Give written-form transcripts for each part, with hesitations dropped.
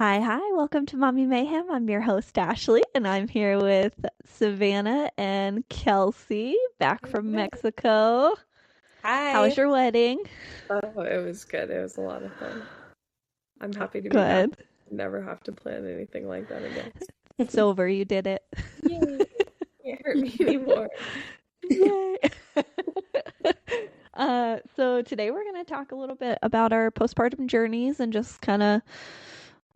Hi, hi. Welcome to Mommy Mayhem. I'm your host, Ashley, and I'm here with Savannah and Kelsey, back from Mexico. How was Hi. your wedding? Oh, it was good. It was a lot of fun. I'm happy to be back. Good. Never have to plan anything like that again. It's over. You did it. Yay. Can't hurt me anymore. Yay. So today we're going to talk a little bit about our postpartum journeys and just kind of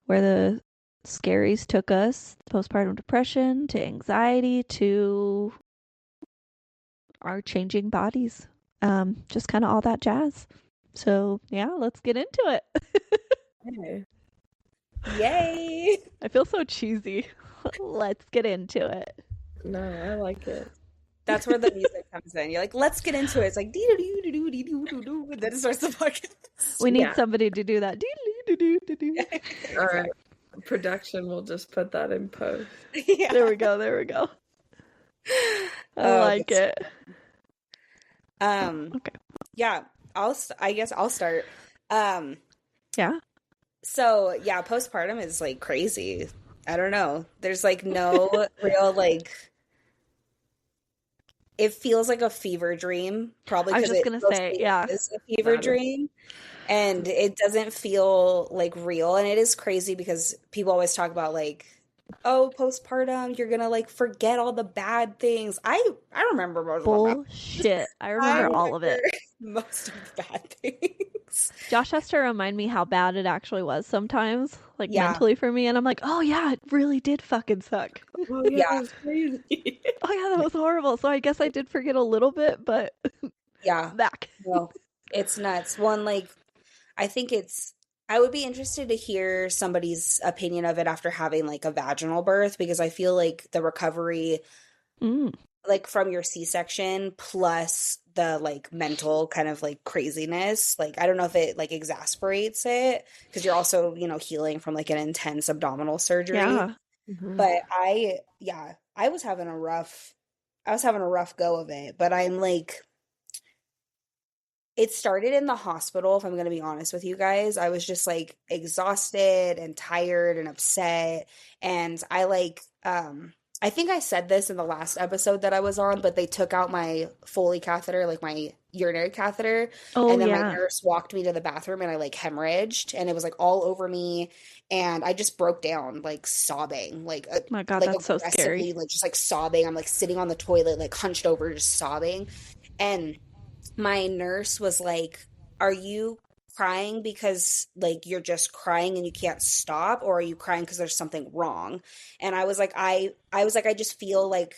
where the scaries took us, postpartum depression to anxiety to our changing bodies. Just kind of all that jazz. So yeah, let's get into it. Hey. Yay. I feel so cheesy. Let's get into it. No, I like it. That's where the music comes in. You're like, let's get into it. It's like, dee-doo-doo-doo-doo-doo-doo-doo, and then it starts the podcast. We need Yeah. somebody to do that. All right. Production will just put that in post. Yeah. There we go. There we go. I Oh, like that's- it. Okay. Yeah, I guess I'll start. Yeah. So yeah, postpartum is like crazy. I don't know. There's like no real like it feels like a fever dream, probably I was because just it gonna say, mostly yeah. is a fever Got it. dream. And it doesn't feel like real. And it is crazy because people always talk about like, oh, postpartum, you're gonna like forget all the bad things. I remember most of the bad Bullshit. I remember all of it. most of the bad things. Josh has to remind me how bad it actually was sometimes, like Yeah. mentally for me, and I'm like, oh yeah, it really did fucking suck. Oh, yeah, Yeah. it was crazy. Oh yeah, that was horrible. So I guess I did forget a little bit, but Yeah. back. No, it's nuts. One, like, I would be interested to hear somebody's opinion of it after having like a vaginal birth because I feel like the recovery, like from your C-section plus the like mental kind of like craziness, like I don't know if it like exasperates it because you're also, healing from like an intense abdominal surgery. Yeah. But I was having a rough go of it, but I'm like, it started in the hospital, if I'm going to be honest with you guys. I was just like exhausted and tired and upset. And I think I said this in the last episode that I was on, but they took out my Foley catheter, like my urinary catheter. Oh And then yeah. my nurse walked me to the bathroom and I like hemorrhaged and it was like all over me. And I just broke down, like sobbing, like, My God, like that's so aggressively, scary. like just like sobbing. I'm like sitting on the toilet, like hunched over, just sobbing. And my nurse was like, "Are you crying because like you're just crying and you can't stop, or are you crying because there's something wrong?" And I was like, I just feel like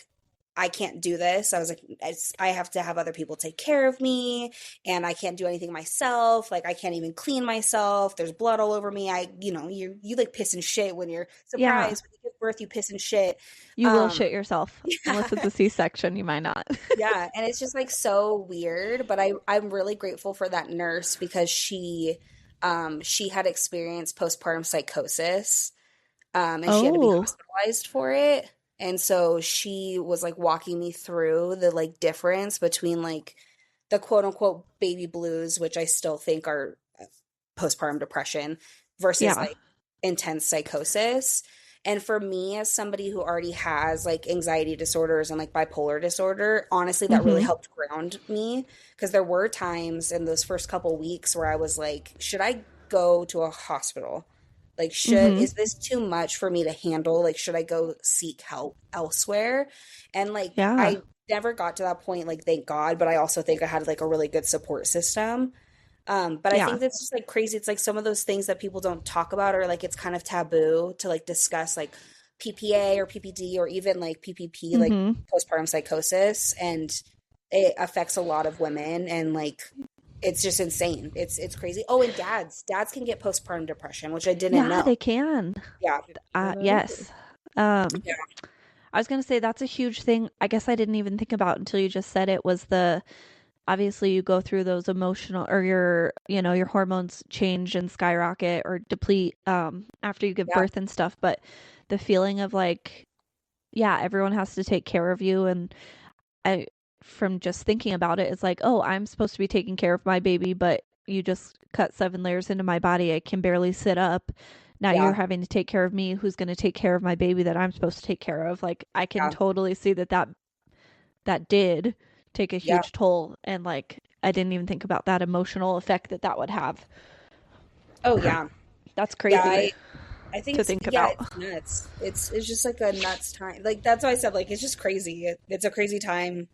I can't do this. I was like, I have to have other people take care of me, and I can't do anything myself. Like I can't even clean myself. There's blood all over me. You like piss and shit when you're Yeah. surprised when you give birth. You piss and shit. You will shit yourself. Yeah. Unless it's a C-section, you might not. Yeah, and it's just like so weird, but I'm really grateful for that nurse because she had experienced postpartum psychosis, and she had to be Oh. hospitalized for it. And so she was like walking me through the like difference between like the quote unquote baby blues, which I still think are postpartum depression, versus Yeah. like intense psychosis. And for me, as somebody who already has like anxiety disorders and like bipolar disorder, honestly, that really helped ground me because there were times in those first couple weeks where I was like, should I go to a hospital? Like, is this too much for me to handle? Like, should I go seek help elsewhere? And like, Yeah. I never got to that point, like, thank God, but I also think I had like a really good support system. But I Yeah. think that's just like crazy. It's like some of those things that people don't talk about, or like it's kind of taboo to like discuss like PPA or PPD or even like PPP, like postpartum psychosis, and it affects a lot of women, and like it's just insane. It's crazy. Oh, and dads can get postpartum depression, which I didn't Yeah, know. they can. Yeah. Yes. I was gonna say that's a huge thing. I guess I didn't even think about until you just said it, was obviously you go through those emotional, or your hormones change and skyrocket or deplete after you give birth and stuff, but the feeling of like, yeah, everyone has to take care of you. And from just thinking about it, it's like, oh, I'm supposed to be taking care of my baby, but you just cut 7 layers into my body. I can barely sit up. Now Yeah. you're having to take care of me, who's going to take care of my baby that I'm supposed to take care of. Like, I can Yeah. totally see that did take a Yeah. huge toll. And like, I didn't even think about that emotional effect that would have. Oh yeah. That's Yeah, crazy I think to think yeah, about. it's nuts. It's just like a nuts time. Like that's why I said like it's just crazy. It's a crazy time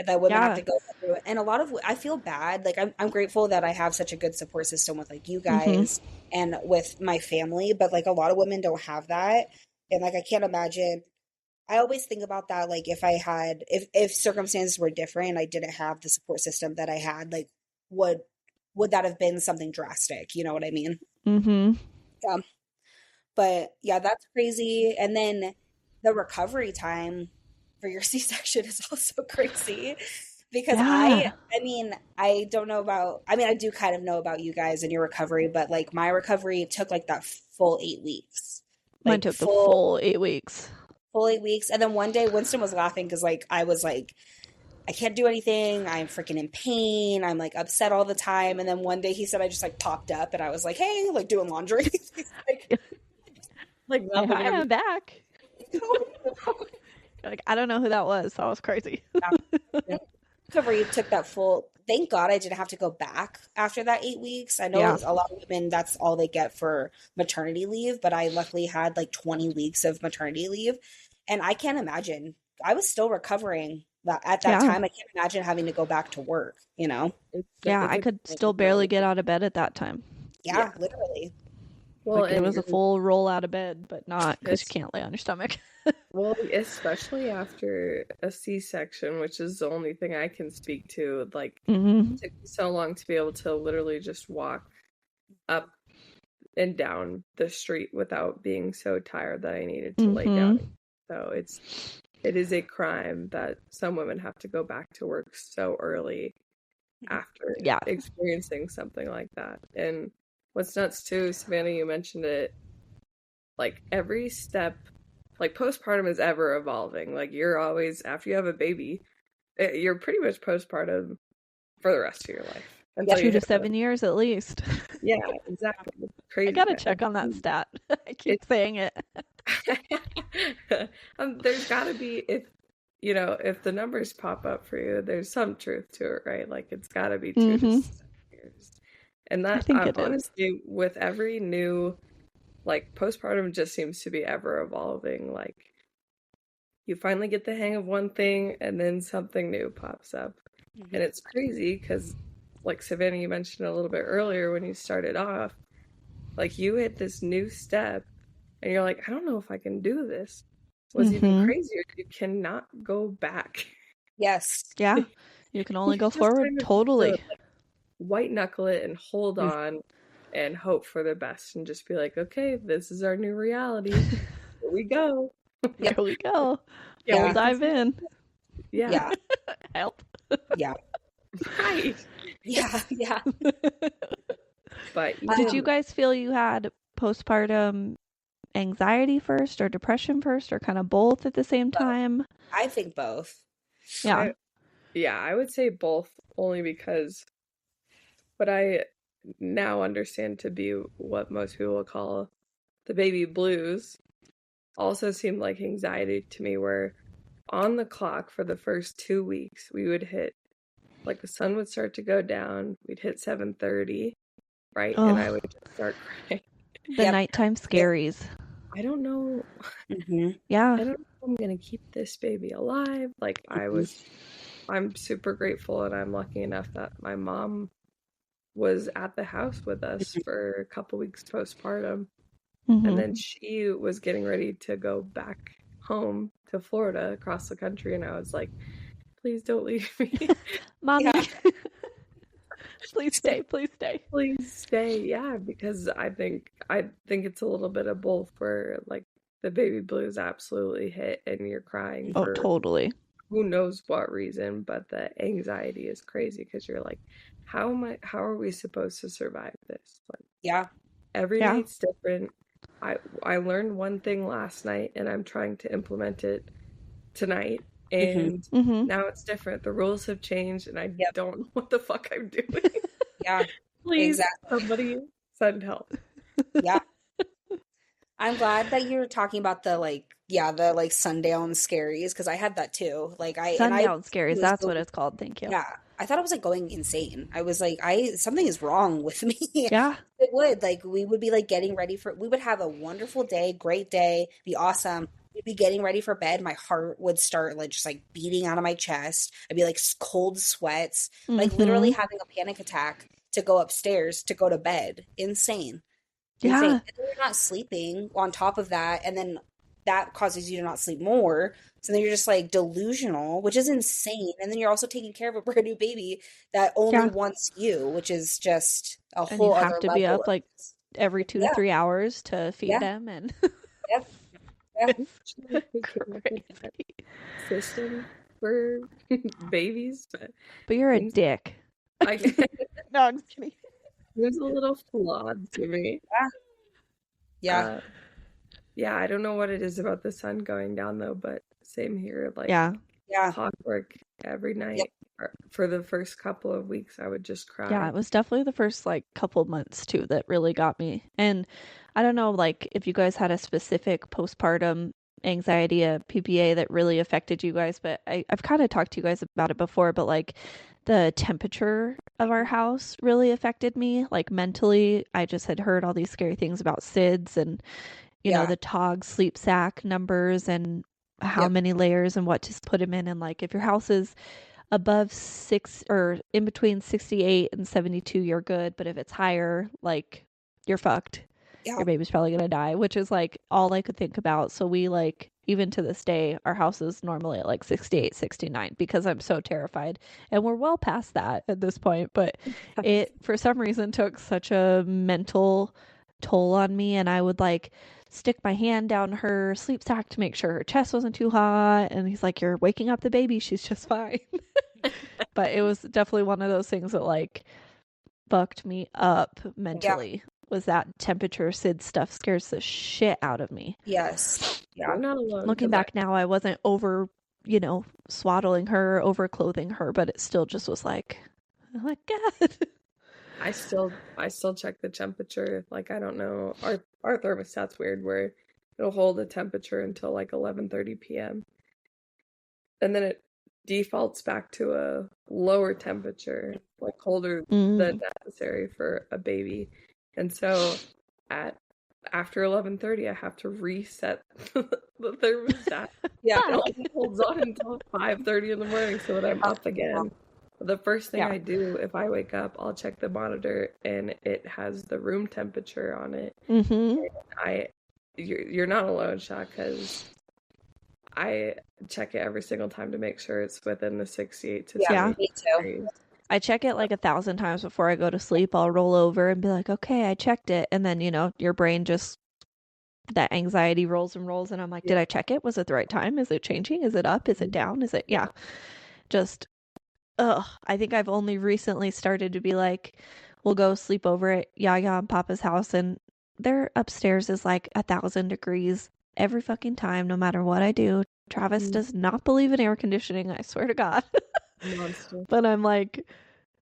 that women have Yeah. to go through. And a lot of I feel bad. Like I'm grateful that I have such a good support system with like you Mm-hmm. guys and with my family, but like a lot of women don't have that. And like I can't imagine. I always think about that like if I had if circumstances were different, I didn't have the support system that I had, like would would that have been something drastic? You know what I mean? Mm-hmm. Yeah. But yeah, that's crazy. And then the recovery time for your C-section is also crazy because Yeah. I mean, I don't know about, I mean, I do kind of know about you guys and your recovery, but like my recovery took like that full 8 weeks, Mine like took the full 8 weeks. full 8 weeks. And then one day Winston was laughing because like I was like, I can't do anything. I'm freaking in pain. I'm like upset all the time. And then one day he said I just like popped up and I was like, hey, like doing laundry. He's like Hi, nothing. I'm back. Like, I don't know who that was. That was crazy. Yeah. Recovery took that full. Thank God I didn't have to go back after that 8 weeks. I know Yeah. a lot of women that's all they get for maternity leave, but I luckily had like 20 weeks of maternity leave, and I can't imagine. I was still recovering at that Yeah. time. I can't imagine having to go back to work. You know? Yeah, I could still barely get out of bed at that time. Yeah, literally. Well, Like, it and was a full roll out of bed, but not because you It's- can't lay on your stomach. well, especially after a C-section, which is the only thing I can speak to. Like, Mm-hmm. it took me so long to be able to literally just walk up and down the street without being so tired that I needed to lay down. So it is a crime that some women have to go back to work so early after Yeah. experiencing something like that. And what's nuts too, Savannah, you mentioned it, like every step, like postpartum is ever evolving. Like you're always, after you have a baby, you're pretty much postpartum for the rest of your life. Yeah. 2 to 7 years at least. Yeah, exactly. It's crazy. I gotta check on that stat. I keep saying it. There's gotta be, if the numbers pop up for you, there's some truth to it, right? Like it's gotta be 2 to 7 years. And I that, think it is. honestly, with every new, like postpartum just seems to be ever evolving. Like you finally get the hang of one thing and then something new pops up. And it's crazy because, like Savannah, you mentioned a little bit earlier when you started off, like you hit this new step and you're like, I don't know if I can do this. What's even crazier, you cannot go back. Yes. Yeah. You can only go just forward. kind of Totally. have to, like, white knuckle it and hold on and hope for the best and just be like, okay, this is our new reality. Here we go. Here we go. Yeah. We'll dive in. Yeah. Help. Yeah. Right. Yeah. Yeah. But Did you guys feel you had postpartum anxiety first or depression first or kind of both at the same time? I think both. Yeah. I would say both, only because what I now understand to be what most people would call the baby blues also seemed like anxiety to me, where on the clock for the first 2 weeks we would hit, like the sun would start to go down, we'd hit 7:30, right? And I would just start crying. The nighttime scaries. I don't know. Yeah. I don't know if I'm gonna keep this baby alive. Like I'm super grateful, and I'm lucky enough that my mom was at the house with us for a couple weeks postpartum. And then she was getting ready to go back home to Florida across the country. And I was like, please don't leave me. Mommy. Please stay. Please stay. Please stay. Yeah, because I think it's a little bit of both, where like the baby blues absolutely hit and you're crying for Totally. who knows what reason, but the anxiety is crazy because you're like, how are we supposed to survive this? Like, every night's different. I learned one thing last night and I'm trying to implement it tonight, and now it's different. The rules have changed and I don't know what the fuck I'm doing. Yeah. Please, somebody send help. Yeah. I'm glad that you're talking about the the sundown scaries because I had that too. I Sundown scaries, was that's what going, it's called. Thank you. yeah, I thought I was like going insane. I was like, I something is wrong with me. Yeah. It would we would be like getting ready for we would have a wonderful day, great day, be awesome. We'd be getting ready for bed. My heart would start like just like beating out of my chest. I'd be like cold sweats, like literally Mm-hmm. having a panic attack to go upstairs to go to bed. Insane. Insane. Yeah. And then you're not sleeping on top of that, and then that causes you to not sleep more. So then you're just like delusional, which is insane. And then you're also taking care of a brand new baby that only Yeah. wants you, which is just a And you whole have other to be level up of like every 2 to yeah, 3 hours to feed yeah, them, and yep, yeah, it's crazy. System for babies, But you're a seems dick. I No, I'm just kidding. seems a little flawed to me. yeah, Yeah, I don't know what it is about the sun going down though, but same here. Like Yeah. yeah, clockwork every yeah, night. For the first couple of weeks, I would just Yeah, cry. it was definitely the first like couple months too that really got me. And I don't know like if you guys had a specific postpartum anxiety, a PPA that really affected you guys, but I've kind of talked to you guys about it before, but like the temperature of our house really affected me. Like mentally, I just had heard all these scary things about SIDS and, yeah, the TOG sleep sack numbers and how yep, many layers and what to put them in. And like if your house is above six or in between 68 and 72, you're good. But if it's higher, like you're fucked. yeah, Your baby's probably going to die, which is like all I could think about. So we like, even to this day, our house is normally at like 68, 69 because I'm so terrified. And we're well past that at this point. But it, for some reason, took such a mental toll on me. And I would like stick my hand down her sleep sack to make sure her chest wasn't too hot. And he's like, "You're waking up the baby. She's just fine." But it was definitely one of those things that like fucked me up yeah, mentally. Was that temperature SID stuff scares the shit out of me. yes, yeah, You're not alone Looking because back now, I wasn't over, swaddling her, over clothing her, but it still just was like, oh my God. I still check the temperature. Like I don't know. Our thermostat's weird where it'll hold a temperature until like 11:30 p.m. and then it defaults back to a lower temperature, like colder than Mm. necessary for a baby. And so at after 11:30 I have to reset the thermostat. yeah, It only holds on until 5:30 in the morning so that I'm up again. The first thing Yeah. I do if I wake up, I'll check the monitor and it has the room temperature on it. Mm-hmm. You're not alone, Shah, because I check it every single time to make sure it's within the 68 to yeah, 70 me too. degrees. I check it like 1,000 times before I go to sleep. I'll roll over and be like, okay, I checked it. And then, your brain just, that anxiety rolls and rolls. And I'm like, did I check it? Was it the right time? Is it changing? Is it up? Is it down? Is it, yeah. Just, I think I've only recently started to be like, we'll go sleep over at Yaya and Papa's house. And their upstairs is like 1,000 degrees every fucking time, no matter what I do. Travis does not believe in air conditioning. I swear to God. Monster. But I'm like,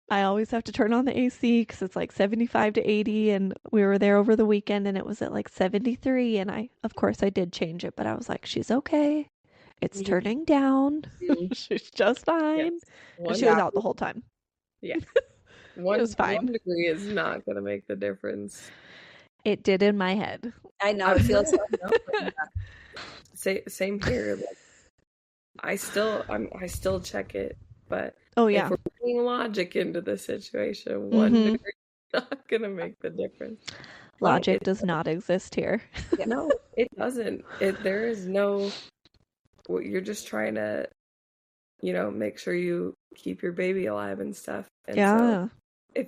I always have to turn on the AC because it's like 75 to 80. And we were there over the weekend and it was at like 73. And of course, I did change it, but I was like, she's okay. It's turning down. She's just fine. Yes. And she was out the whole time. Yeah. It was fine. 1 degree is not going to make the difference. It did in my head. I know it feels Same here. Like, I still check it, but Oh, if yeah. we're putting logic into the situation, 1 degree is not going to make the difference. Logic does not exist here. No, it doesn't. There is no. You're just trying to, make sure you keep your baby alive and stuff. And Yeah. so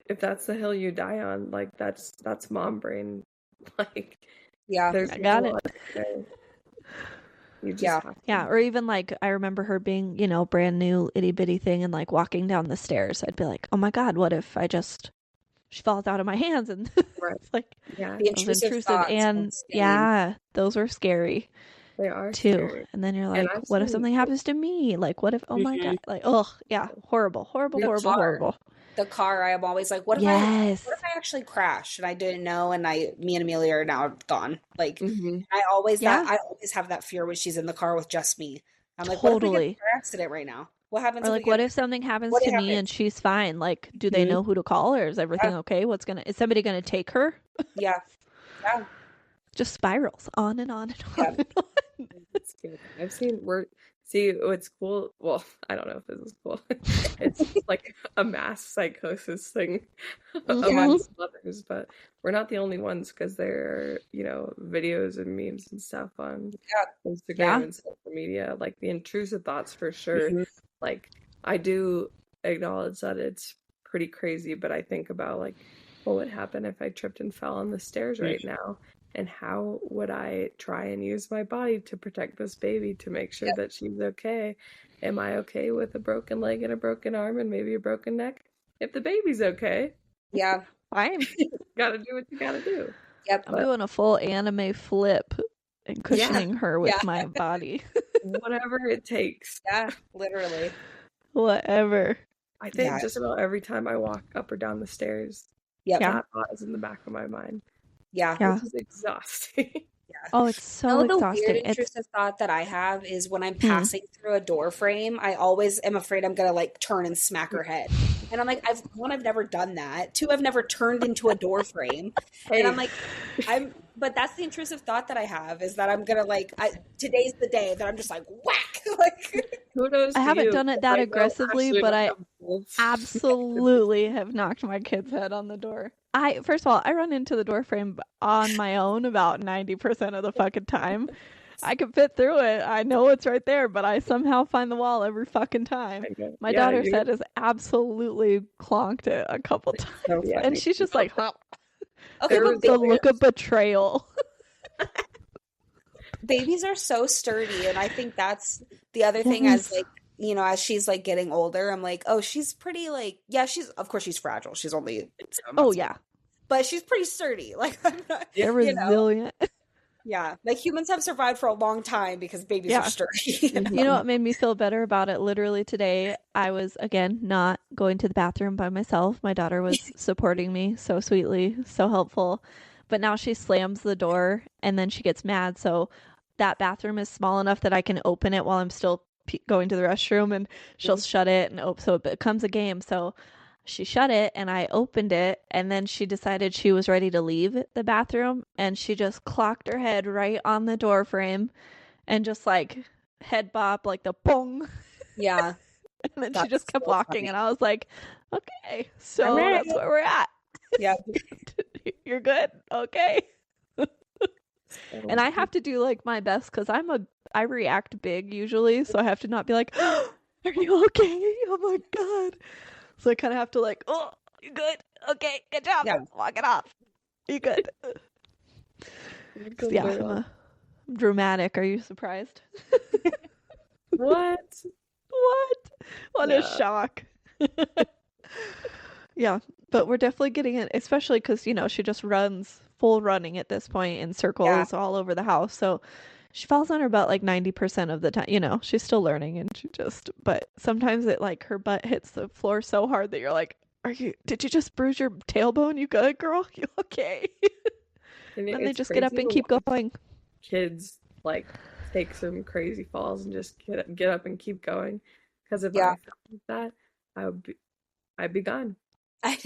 if that's the hill you die on, like that's mom brain. Like yeah, there's I got no it. logic there. You just Yeah. have to. Yeah, or even like I remember her being, brand new itty bitty thing and like walking down the stairs. I'd be like, oh my God, what if she falls out of my hands and Right. it's like Yeah, the those intrusive intrusive thoughts and insane. yeah, those were scary they are too. scary. And then you're And like, I've what if seen something happens to me? Like what if, oh my God, like, oh yeah, horrible, horrible, The horrible, car. horrible. the car, I'm always like, what if Yes. I actually crashed and I didn't know, and me and Amelia are now gone? Like, Mm-hmm. I always Yeah. have that fear when she's in the car with just me. I'm like, what if we get in Totally. a car accident right now? What happens Or if we like, get what if something happens what to me and happens? she's fine? Like, do they Mhm. know who to call, or is everything okay? Is somebody gonna take her? Yeah. Yeah. Just spirals on and on and on Yeah. and on. It's cute. What's cool. Well, I don't know if this is cool. It's like a mass psychosis thing Mhm. amongst mothers, but we're not the only ones because there are, videos and memes and stuff on Instagram Yeah. and social media, like the intrusive thoughts for sure. Mhm. Like, I do acknowledge that it's pretty crazy, but I think about like what would happen if I tripped and fell on the stairs right now. And how would I try and use my body to protect this baby to make sure that she's okay? Am I okay with a broken leg and a broken arm and maybe a broken neck? If the baby's okay, Yeah. Fine. gotta do what you gotta do. Yep. I'm doing a full anime flip and cushioning her with my body. Whatever it takes. Yeah, literally. Whatever. I think Yeah. just about every time I walk up or down the stairs, Yep. Yeah. that thought is in the back of my mind. Yeah. Yeah. Which is exhausting. Oh, it's so No, the exhausting. weird It's intrusive thought that I have is when I'm passing through a door frame, I always am afraid I'm gonna like turn and smack her head. And I'm like, I've never done that. Two, I've never turned into a door frame. Hey. And I'm like, but that's the intrusive thought that I have, is that I'm gonna like, today's the day that I'm just like whack. Like, kudos I to haven't you. done it that I know aggressively, Ashley but don't I have wolves. absolutely have knocked my kid's head on the door. First of all, I run into the door frame on my own about 90% of the fucking time. I can fit through it. I know it's right there, but I somehow find the wall every fucking time. My daughter's head has absolutely clonked it a couple times. So And she's just like, huh. okay, but The look of betrayal. babies are so sturdy, and I think that's the other thing. As like, as she's like getting older, I'm like, oh, she's pretty, like, yeah, of course she's fragile, she's only 7 months old, but she's pretty sturdy. Like, I'm not, they're resilient. Yeah, like humans have survived for a long time because babies are sturdy. You know what made me feel better about it? Literally today, I was, again, not going to the bathroom by myself. My daughter was supporting me so sweetly, so helpful. But now she slams the door and then she gets mad. So that bathroom is small enough that I can open it while I'm still going to the restroom, and she'll shut it, and so it becomes a game. So she shut it and I opened it, and then she decided she was ready to leave the bathroom, and she just clocked her head right on the door frame and just like head bop, like the pong. Yeah. And then she just kept walking, and I was like, okay, so that's where we're at. Yeah. You're good? Okay. And I have to do like my best because I react big usually, so I have to not be like, oh, are you okay? Oh my God. So I kind of have to like, oh, you good? Okay, good job. Yeah. Walk it off. You good? Yeah, I'm dramatic. Are you surprised? What? What a shock. Yeah, but we're definitely getting it, especially because, she just runs full running at this point in circles all over the house. So she falls on her butt like 90% of the time. She's still learning, and but sometimes it like her butt hits the floor so hard that you're like, did you just bruise your tailbone? You good, girl? You okay? And they just get up and keep going. Kids like take some crazy falls and just get up and keep going. Because if I felt like that, I'd be gone. I'm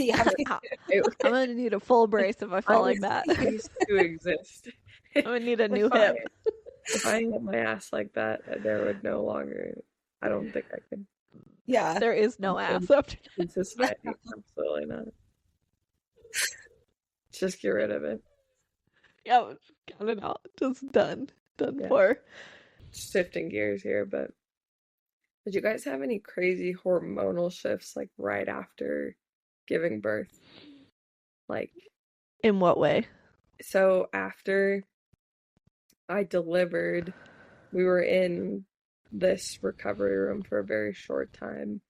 gonna need a full brace if I fall like that. Used to exist. I'm gonna need a new hip. If I hit my ass like that, there would no longer. I don't think I could. Yeah, there is no ass after in society. Absolutely not. Just get rid of it. Yeah, got it out. Just done for. Shifting gears here, but did you guys have any crazy hormonal shifts like right after giving birth? Like, in what way? So after I delivered, we were in this recovery room for a very short time,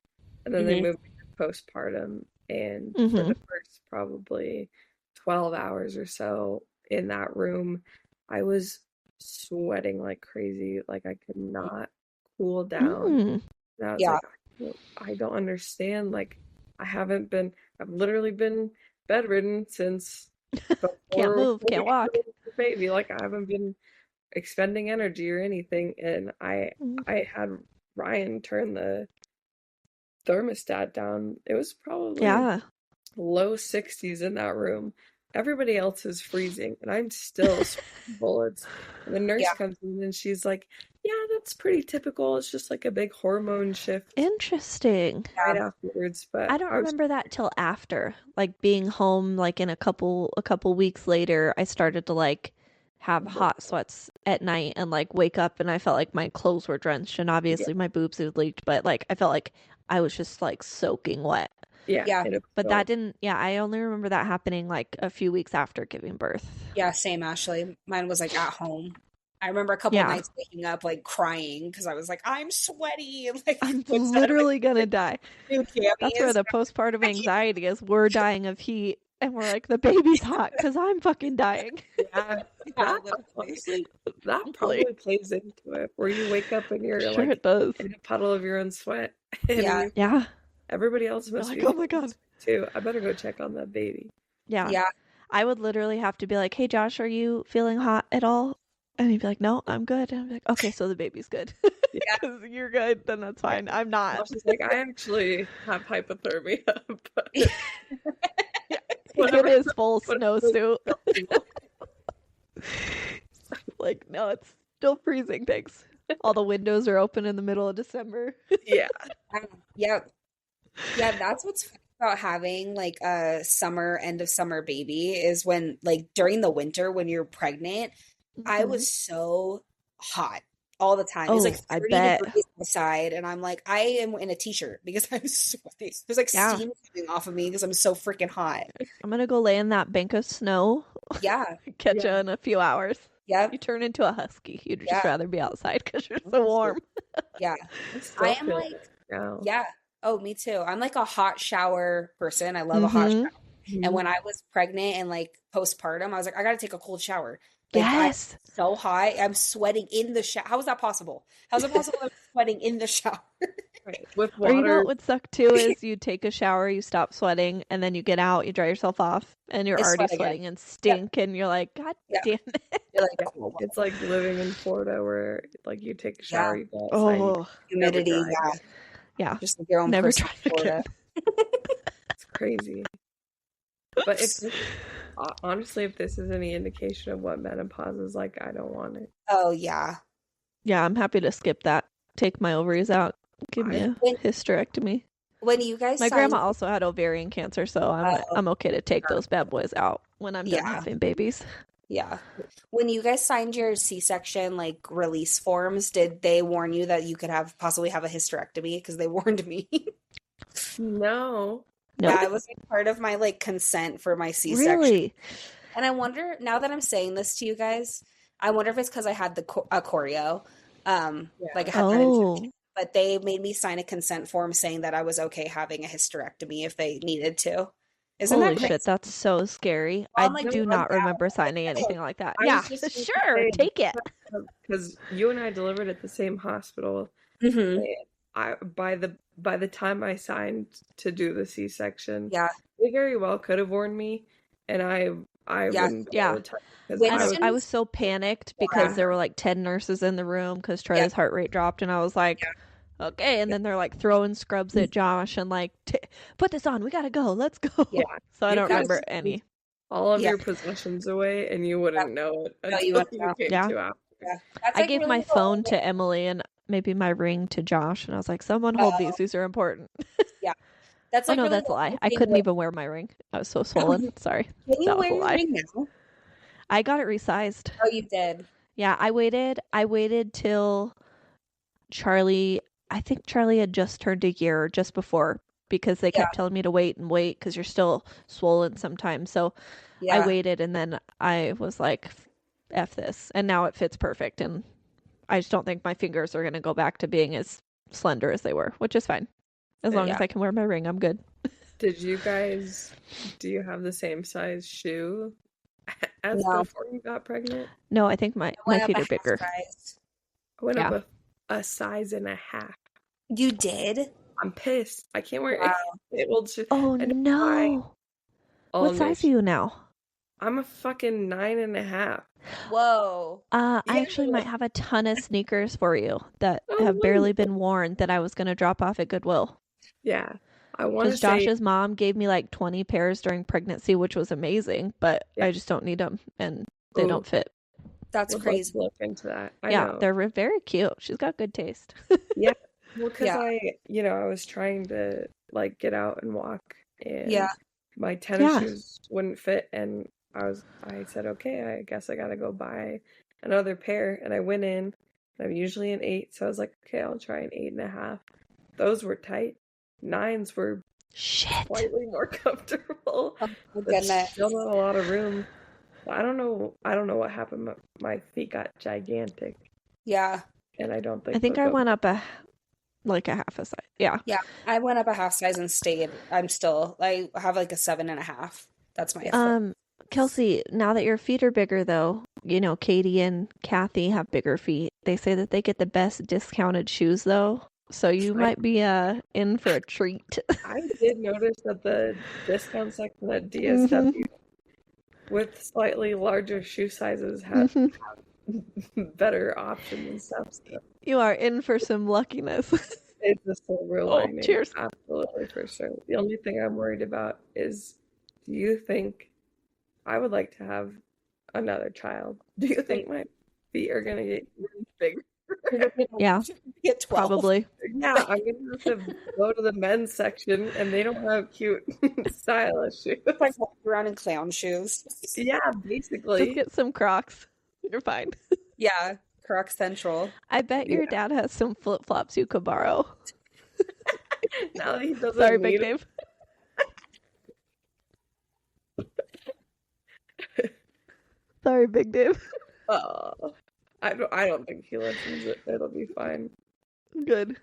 and then they moved me to postpartum, and for the first probably 12 hours or so in that room, I was sweating like crazy. Like, I could not cool down. And I was like, I don't understand. Like, I've literally been bedridden since Can't before move, can't walk. the baby. Like, I haven't been expending energy or anything. And I had Ryan turn the thermostat down. It was probably Yeah. low 60s in that room. Everybody else is freezing, and I'm still sweating bullets. And the nurse comes in, and she's like, "Yeah, that's pretty typical. It's just like a big hormone shift." Interesting. Right afterwards, but I don't remember that till after, like being home, like in a couple weeks later, I started to like have hot sweats at night and like wake up and I felt like my clothes were drenched and obviously my boobs had leaked, but like I felt like I was just like soaking wet. Yeah. But that didn't, I only remember that happening like a few weeks after giving birth. Yeah, same, Ashley. Mine was like at home. I remember a couple of nights waking up like crying because I was like, I'm sweaty. And, like, I'm literally gonna die. That's where the postpartum anxiety is. We're dying of heat and we're like, the baby's hot because I'm fucking dying. Yeah, that probably plays into it, where you wake up and you're like, it does. In a puddle of your own sweat. Yeah. Everybody else must be like, oh my God, too. I better go check on that baby. Yeah. I would literally have to be like, hey Josh, are you feeling hot at all? And he'd be like, no, I'm good. And I'd be like, okay, so the baby's good. Because you're good, then that's fine. I'm not. She's like, I actually have hypothermia. But... Get his full snowsuit. Like, no, it's still freezing, thanks. All the windows are open in the middle of December. Yeah, that's what's fun about having like a end of summer baby is when like during the winter when you're pregnant, I was so hot all the time. It was like 30 degrees outside and I'm like, I am in a t-shirt because I'm sweaty. There's like steam coming off of me because I'm so freaking hot. I'm gonna go lay in that bank of snow. Yeah. Catch you in a few hours. Yeah. You turn into a husky. You'd just rather be outside because you're so warm. Yeah. I am like, oh, me too. I'm like a hot shower person. I love a hot shower. And when I was pregnant and like postpartum, I was like, I got to take a cold shower. Like, yes. I'm so hot. I'm sweating in the shower. How is that possible? How is it possible I'm sweating in the shower? Right. With water. Or you know what would suck too is you take a shower, you stop sweating, and then you get out, you dry yourself off, and you're already sweating and stink, and you're like, God damn it. You're like, oh, it's like living in Florida where like you take a shower, you go outside, humidity, yeah. Just like your own never person try again. It's crazy. But honestly, if this is any indication of what menopause is like, I don't want it. Oh, yeah. Yeah, I'm happy to skip that. Take my ovaries out. Give me a hysterectomy. When you guys My grandma also had ovarian cancer, so I'm okay to take those bad boys out when I'm done having babies. Yeah. When you guys signed your C-section like release forms, did they warn you that you could possibly have a hysterectomy? Because they warned me. No. Yeah, it was like part of my like consent for my C-section. Really? And I wonder, now that I'm saying this to you guys, I wonder if it's because I had a choreo. Like I had but they made me sign a consent form saying that I was okay having a hysterectomy if they needed to. Isn't Holy that crazy? shit, that's so scary. Well, I do not remember signing anything like that. Yeah, sure, take it. Because you and I delivered at the same hospital. By the time I signed to do the C-section, they very well could have warned me, and I wouldn't. I was so panicked because there were like 10 nurses in the room because Charlie's heart rate dropped, and I was like, okay. And then they're like throwing scrubs at Josh and like, put this on, we gotta go, let's go. Yeah. So I don't remember any. All of your possessions away, and you wouldn't know it until you came to after. Yeah. I gave my phone to Emily and maybe my ring to Josh, and I was like, someone hold these are important. Yeah. That's like that's a lie. I couldn't even wear my ring. I was so swollen. Sorry. Can you wear your ring now? I got it resized. Oh, you did? Yeah, I waited till I think Charlie had just turned a year just before, because they kept telling me to wait because you're still swollen sometimes. So I waited, and then I was like, F this. And now it fits perfect. And I just don't think my fingers are going to go back to being as slender as they were, which is fine. As long as I can wear my ring, I'm good. Do you have the same size shoe as before you got pregnant? No, I think my feet are bigger. I went up a size and a half. You did? I'm pissed. I can't wear Wow. it. Will just, Oh I don't buy no. all What new size are you now? I'm a fucking 9.5. Whoa. I Yeah. actually might have a ton of sneakers for you that Oh, have barely wonderful. been worn that I was going to drop off at Goodwill. Yeah. I want to Because say, Josh's mom gave me like 20 pairs during pregnancy, which was amazing, but yeah. I just don't need them and they Ooh, don't fit. That's would love crazy. to look into that. I Yeah, know. they're very cute. She's got good taste. Yeah. Well, because Yeah. I was trying to like get out and walk, Yeah. and my tennis Yeah. shoes wouldn't fit, and I said, okay, I guess I gotta go buy another pair, and I went in. I'm usually an 8, so I was like, okay, I'll try an 8.5. Those were tight. 9s were Shit. slightly more comfortable, Oh my but goodness. still not a lot of room. I don't know what happened. My feet got gigantic, Yeah. and I don't think I think they'll I go. went up a half a size. Yeah. Yeah. I went up a half size and stayed. I have like a 7.5. That's my foot. Kelsey, now that your feet are bigger though, Katie and Kathy have bigger feet. They say that they get the best discounted shoes though. So you might be in for a treat. I did notice that the discount section at DSW with slightly larger shoe sizes have better options and stuff. So You are in for some luckiness. it's a silver Oh, lining. cheers. Absolutely, for sure. The only thing I'm worried about is, do you think I would like to have another child? Do you think my feet are going to get even bigger? Yeah, Get 12. probably. Yeah, I'm going to have to go to the men's section, and they don't have cute, stylish shoes. Like walk around in clown shoes. Yeah, Just basically. get some Crocs. You're fine. Yeah. Croc Central. I bet your dad has some flip-flops you could borrow. Now he doesn't Sorry, Big need Dave. Sorry, Big Dave. I don't think he listens. It'll be fine. Good.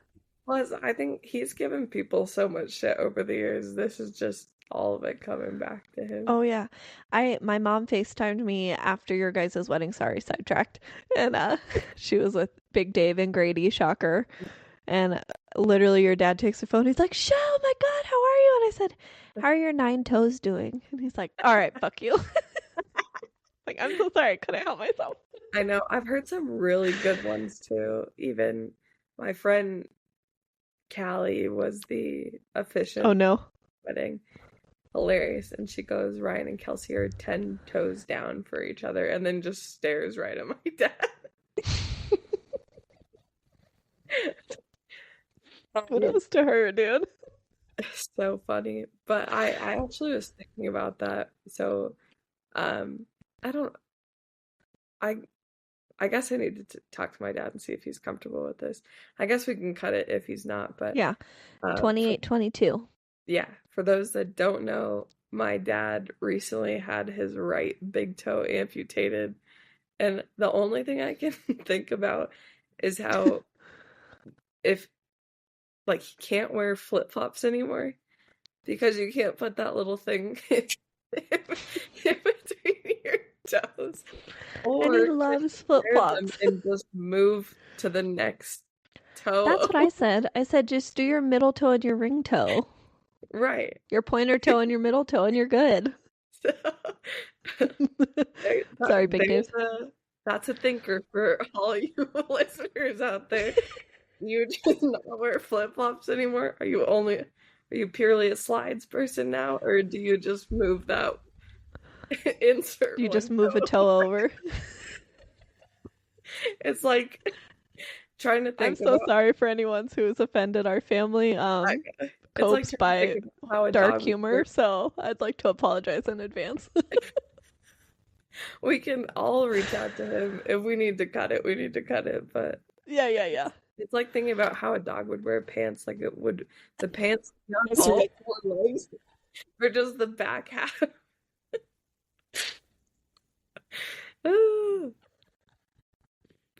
Plus, I think he's given people so much shit over the years. This is just all of it coming back to him. Oh yeah. My mom FaceTimed me after your guys' wedding, sorry, sidetracked. And she was with Big Dave and Grady, shocker. And literally your dad takes the phone, he's like, oh my God, how are you? And I said, how are your 9 toes doing? And he's like, all right, fuck you. Like, I'm so sorry, I couldn't help myself. I know. I've heard some really good ones too. Even my friend Callie was the officiant. Oh no. Wedding. Hilarious. And she goes, Ryan and Kelsey are 10 toes down for each other, and then just stares right at my dad. Kudos to her, dude. So funny. But I actually was thinking about that. So I guess I need to talk to my dad and see if he's comfortable with this. I guess we can cut it if he's not, but Yeah. 28, 22. Yeah, for those that don't know, my dad recently had his right big toe amputated, and the only thing I can think about is how if like he can't wear flip-flops anymore because you can't put that little thing in between your toes. And he loves flip-flops. And just move to the next toe. That's what I said. I said just do your middle toe and your ring toe. Right. Your pointer toe and your middle toe and you're good. Sorry, Big Dave. That's a thinker for all you listeners out there. You just not wear flip-flops anymore? Are you purely a slides person now, or do you just move that insert? You just move a toe over. It's like trying to think. I'm so sorry for anyone who's offended our family. Copes by dark humor, so I'd like to apologize in advance. We can all reach out to him if we need to cut it. We need to cut it, but yeah. It's like thinking about how a dog would wear pants. Like the pants not all 4 legs, or just the back half.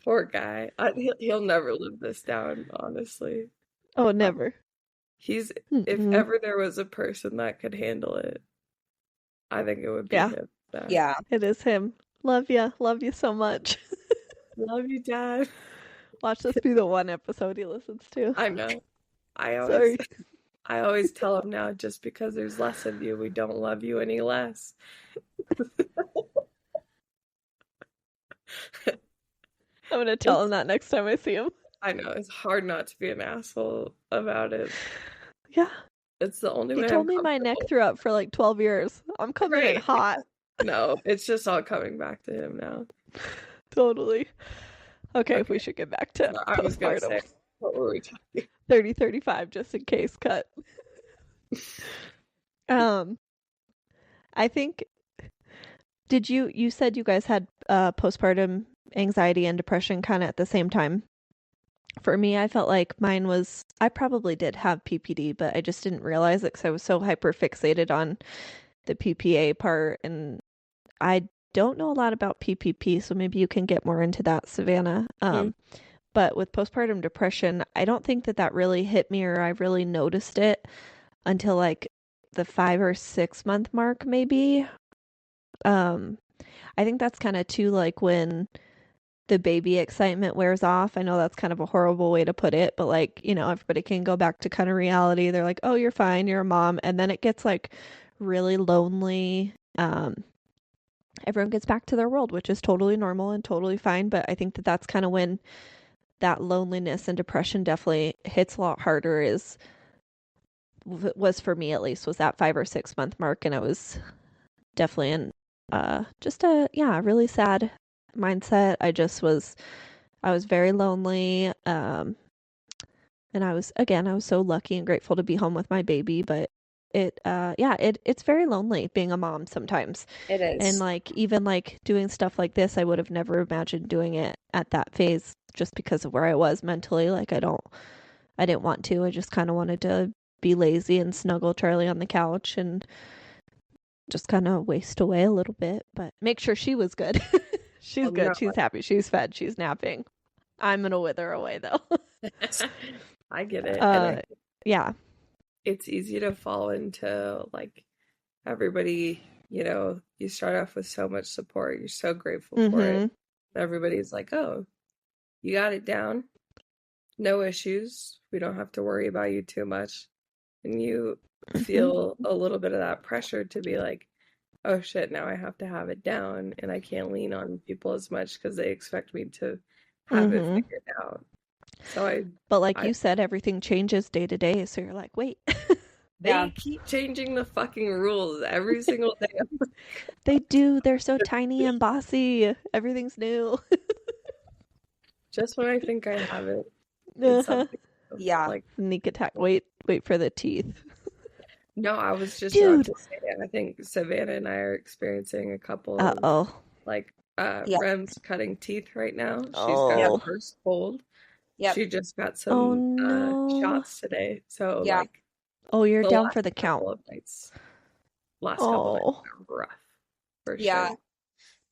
Poor guy. He'll never live this down, honestly. Oh, never. If ever there was a person that could handle it, I think it would be him. Yeah. It is him. Love you so much. Love you, Dad. Watch this be the one episode he listens to. I know. I always Sorry. I always tell him now, just because there's less of you, we don't love you any less. I'm gonna tell him that next time I see him. I know, it's hard not to be an asshole about it. Yeah. It's the only He way told I'm me my neck comfortable. threw up for like 12 years. I'm coming in Right. hot. No, it's just all coming back to him now. Totally. Okay, Okay. we should get back to So I was gonna say, postpartum. what were we talking? 30-35, just in case, cut. I think, you said you guys had postpartum anxiety and depression kind of at the same time. For me, I felt like I probably did have PPD, but I just didn't realize it because I was so hyper fixated on the PPA part. And I don't know a lot about PPP, so maybe you can get more into that, Savannah. But with postpartum depression, I don't think that really hit me, or I really noticed it until like the 5 or 6 month mark, maybe. I think that's kind of too like when the baby excitement wears off. I know that's kind of a horrible way to put it, but like, everybody can go back to kind of reality. They're like, oh, you're fine, you're a mom. And then it gets like really lonely. Everyone gets back to their world, which is totally normal and totally fine. But I think that that's kind of when that loneliness and depression definitely hits a lot harder, was for me at least, was that 5 or 6 month mark. And I was definitely in just a really sad mindset. I was very lonely. And I was so lucky and grateful to be home with my baby, but it's very lonely being a mom sometimes. It is. And like, even like doing stuff like this, I would have never imagined doing it at that phase just because of where I was mentally. Like, I didn't want to. I just kind of wanted to be lazy and snuggle Charlie on the couch and just kind of waste away a little bit, but make sure she was good. She's good. No. She's happy. She's fed. She's napping. I'm going to wither away though. I get it. Yeah. It's easy to fall into like everybody, you start off with so much support. You're so grateful for it. Everybody's like, oh, you got it down. No issues. We don't have to worry about you too much. And you feel a little bit of that pressure to be like, oh shit, now I have to have it down and I can't lean on people as much because they expect me to have it figured out. But like you said, everything changes day to day, so you're like, wait. They keep changing the fucking rules every single day. They do. They're so tiny and bossy. Everything's new. Just when I think I have it. Yeah. Like sneak attack. Wait for the teeth. No, I was just about to say it. I think Savannah and I are experiencing a couple of Rem's cutting teeth right now. She's got her first cold. Yep. She just got some shots today. So you're down for the count. Last couple of nights are rough. For sure.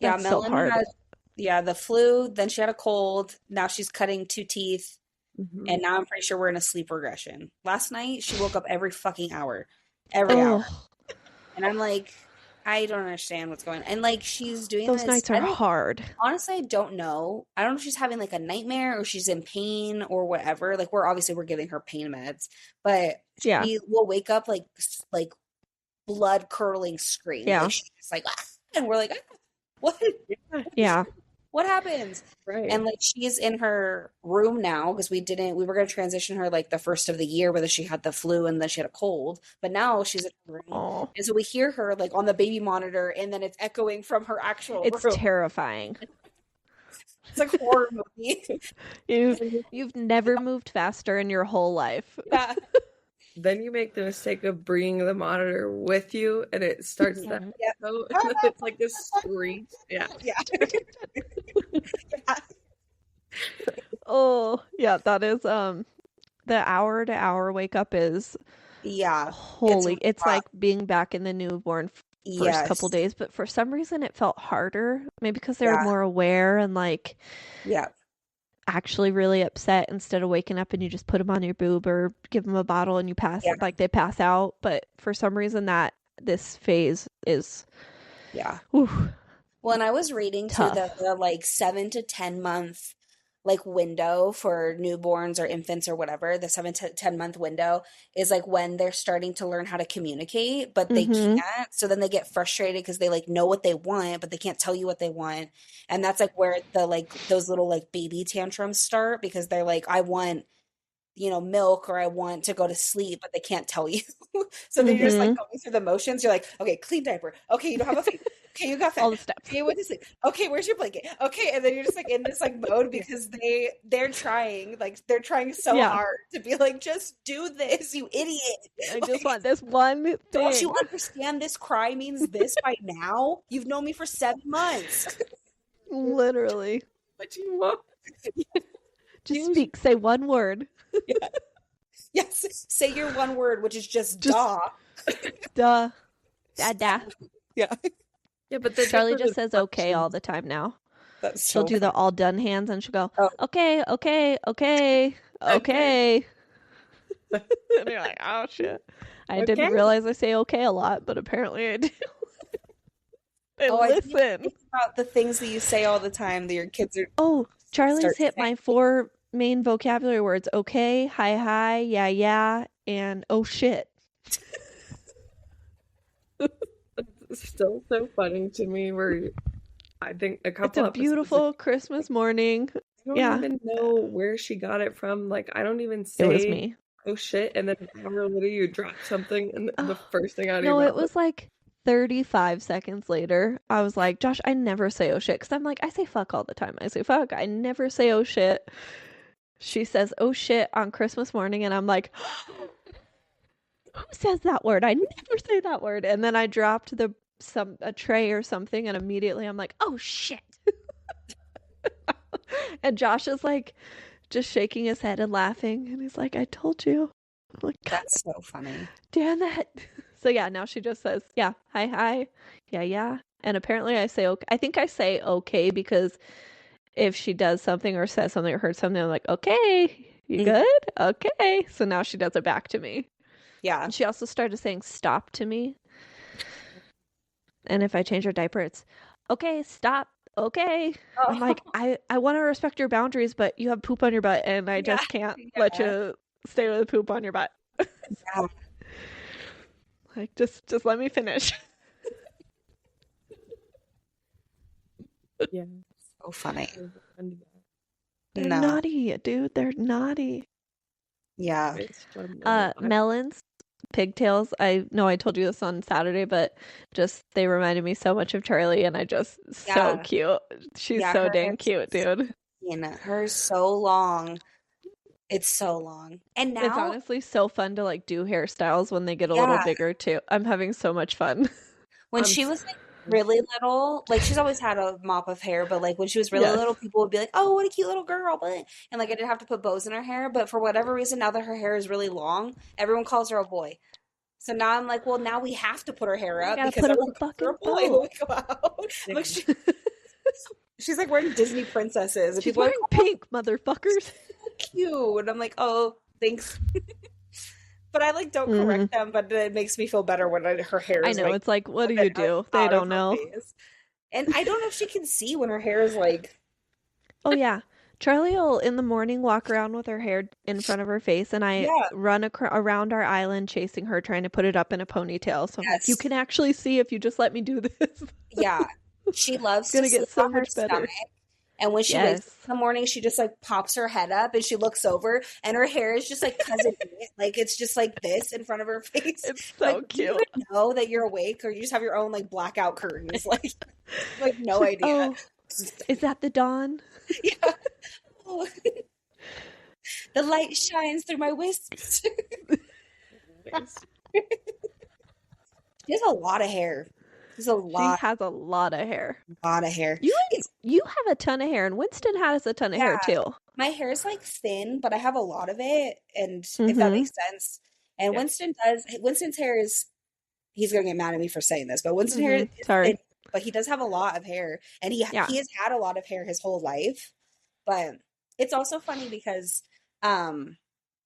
Yeah, Melon had the flu, then she had a cold, now she's cutting 2 teeth. And now I'm pretty sure we're in a sleep regression. Last night, she woke up every fucking hour. Every hour. And I'm like, I don't understand what's going on. And like, she's doing those nights are hard. Honestly, I don't know. I don't know if she's having like a nightmare or she's in pain or whatever. Like, we're giving her pain meds. But she will wake up like blood curdling scream. Yeah. Like, she's just like, ah! And we're like, ah, what? Yeah. What happens? Right. And like, she's in her room now because we were going to transition her like the first of the year, whether she had the flu and then she had a cold, but now she's in her room. And so we hear her like on the baby monitor and then it's echoing from her actual room. It's terrifying. It's like a horror movie. You've never moved faster in your whole life. Yeah. Then you make the mistake of bringing the monitor with you, and it starts that echo. It's like this screech. Yeah. Oh, yeah. That is the hour to hour wake up is holy. It's like being back in the newborn first couple days, but for some reason it felt harder. Maybe because they were more aware and like actually really upset instead of waking up and you just put them on your boob or give them a bottle and you pass like they pass out. But for some reason that this phase is well, and I was reading too that the like 7 to 10 month like window for newborns or infants or whatever, the 7 to 10 month window is like when they're starting to learn how to communicate, but they Mm-hmm. can't. So then they get frustrated because they like know what they want, but they can't tell you what they want. And that's like where the like those little like baby tantrums start because they're like, I want, milk or I want to go to sleep, but they can't tell you. So then you're just like Mm-hmm. going through the motions. You're like, okay, clean diaper. Okay, you don't have a fever. Okay, you got All that. the steps. Okay, you went to sleep. Okay, where's your blanket? Okay, and then you're just like in this like mode because they're trying, like they're trying so Yeah. hard to be like, just do this, you idiot. I just Like, want this one don't you thing. understand this cry means this by now? You've known me for 7 months. Literally. What do you want? Just speak. Say one word. Yeah. Yes, say your one word, which is just Just- duh. Duh. Dada. Yeah, Yeah, but they're Charlie different just says okay inflections. all the time now. that's She'll so do the funny. all done hands and she'll go, Oh. okay, okay, okay, okay. And you're like, oh shit. I didn't Okay. realize I say okay a lot, but apparently I do. And Oh, I didn't even listen. think about the things that you say all the time that your kids are Oh, Charlie's start hit saying. my 4 main vocabulary words. Okay, hi, yeah, and oh shit. It's still so funny to me where I think a It's couple a episodes beautiful Christmas morning. I don't Yeah. even know where she got it from. Like, I don't even It was say, me. oh shit, and then an hour later you drop something, and the Oh, first thing out of no, your it mouth was like 35 seconds later. I was like, Josh, I never say oh shit. Because I'm like, I say fuck all the time. I say fuck. I never say oh shit. She says oh shit on Christmas morning, and I'm like, who says that word? I never say that word. And then I dropped a tray or something, and immediately I'm like, oh shit. And Josh is like just shaking his head and laughing, and he's like, I told you. I'm like, God That's so funny. damn it. So yeah, now she just says, yeah, hi, yeah. And apparently I say okay. I think I say okay because if she does something or says something or heard something, I'm like, okay, you Mhm. good? Okay. So now she does it back to me. Yeah. And she also started saying stop to me. And if I change her diaper, it's okay, stop. Okay. I'm like, I want to respect your boundaries, but you have poop on your butt and I just can't let you stay with poop on your butt. Yeah. Like, just let me finish. Yeah. So funny. They're No. naughty, dude. They're naughty. Yeah. It's fun, though. Melons, pigtails. I know I told you this on Saturday, but just they reminded me so much of Charlie, and I just so Yeah. cute. She's Yeah, so her dang hair's cute, dude. hers so long. It's so long. And It's now, honestly so fun to like do hairstyles when they get a little yeah, bigger too. I'm having so much fun. when I'm she was so- like really little, like she's always had a mop of hair, but like when she was really Yes. little, people would be like, "Oh, what a cute little girl!" But and like I didn't have to put bows in her hair, but for whatever reason, now that her hair is really long, everyone calls her a boy. So now I'm like, well, now we have to put her hair We up gotta because put up everyone a calls her a fucking boy bow. when we go out. Like she's like wearing Disney princesses, and She's people are wearing like, pink, motherfuckers. "Oh, cute," and I'm like, "Oh, thanks." But I like don't correct them, but it makes me feel better when her hair I is know. like It's like, what do a bit you do? They out of don't her know. face. And I don't know if she can see when her hair is like, Oh yeah. Charlie will in the morning walk around with her hair in front of her face, and I yeah, run around our island chasing her, trying to put it up in a ponytail. So I'm like, you yes, can actually see if you just let me do this. yeah. She loves It's gonna to get sleep so on her much better. stomach. And when she wakes Yes. up in the morning, she just like pops her head up and she looks over, and her hair is just like cousin Bee. Like it's just like this in front of her face. It's Like, so do you cute. even know that you're awake, or you just have your own like blackout curtains? Like no idea. Oh, is that the dawn? Yeah. Oh. The light shines through my wisps. She has a lot of hair. She's a She lot has a lot of hair. of hair. You have a ton of hair, and Winston has a ton of hair Yeah. too. My hair is like thin, but I have a lot of it, and if that Mm-hmm. makes sense. And Yeah. Winston's hair is, he's gonna get mad at me for saying this, but Winston's hair is Mm-hmm. Sorry. thin, but he does have a lot of hair, and he Yeah. has had a lot of hair his whole life. But it's also funny because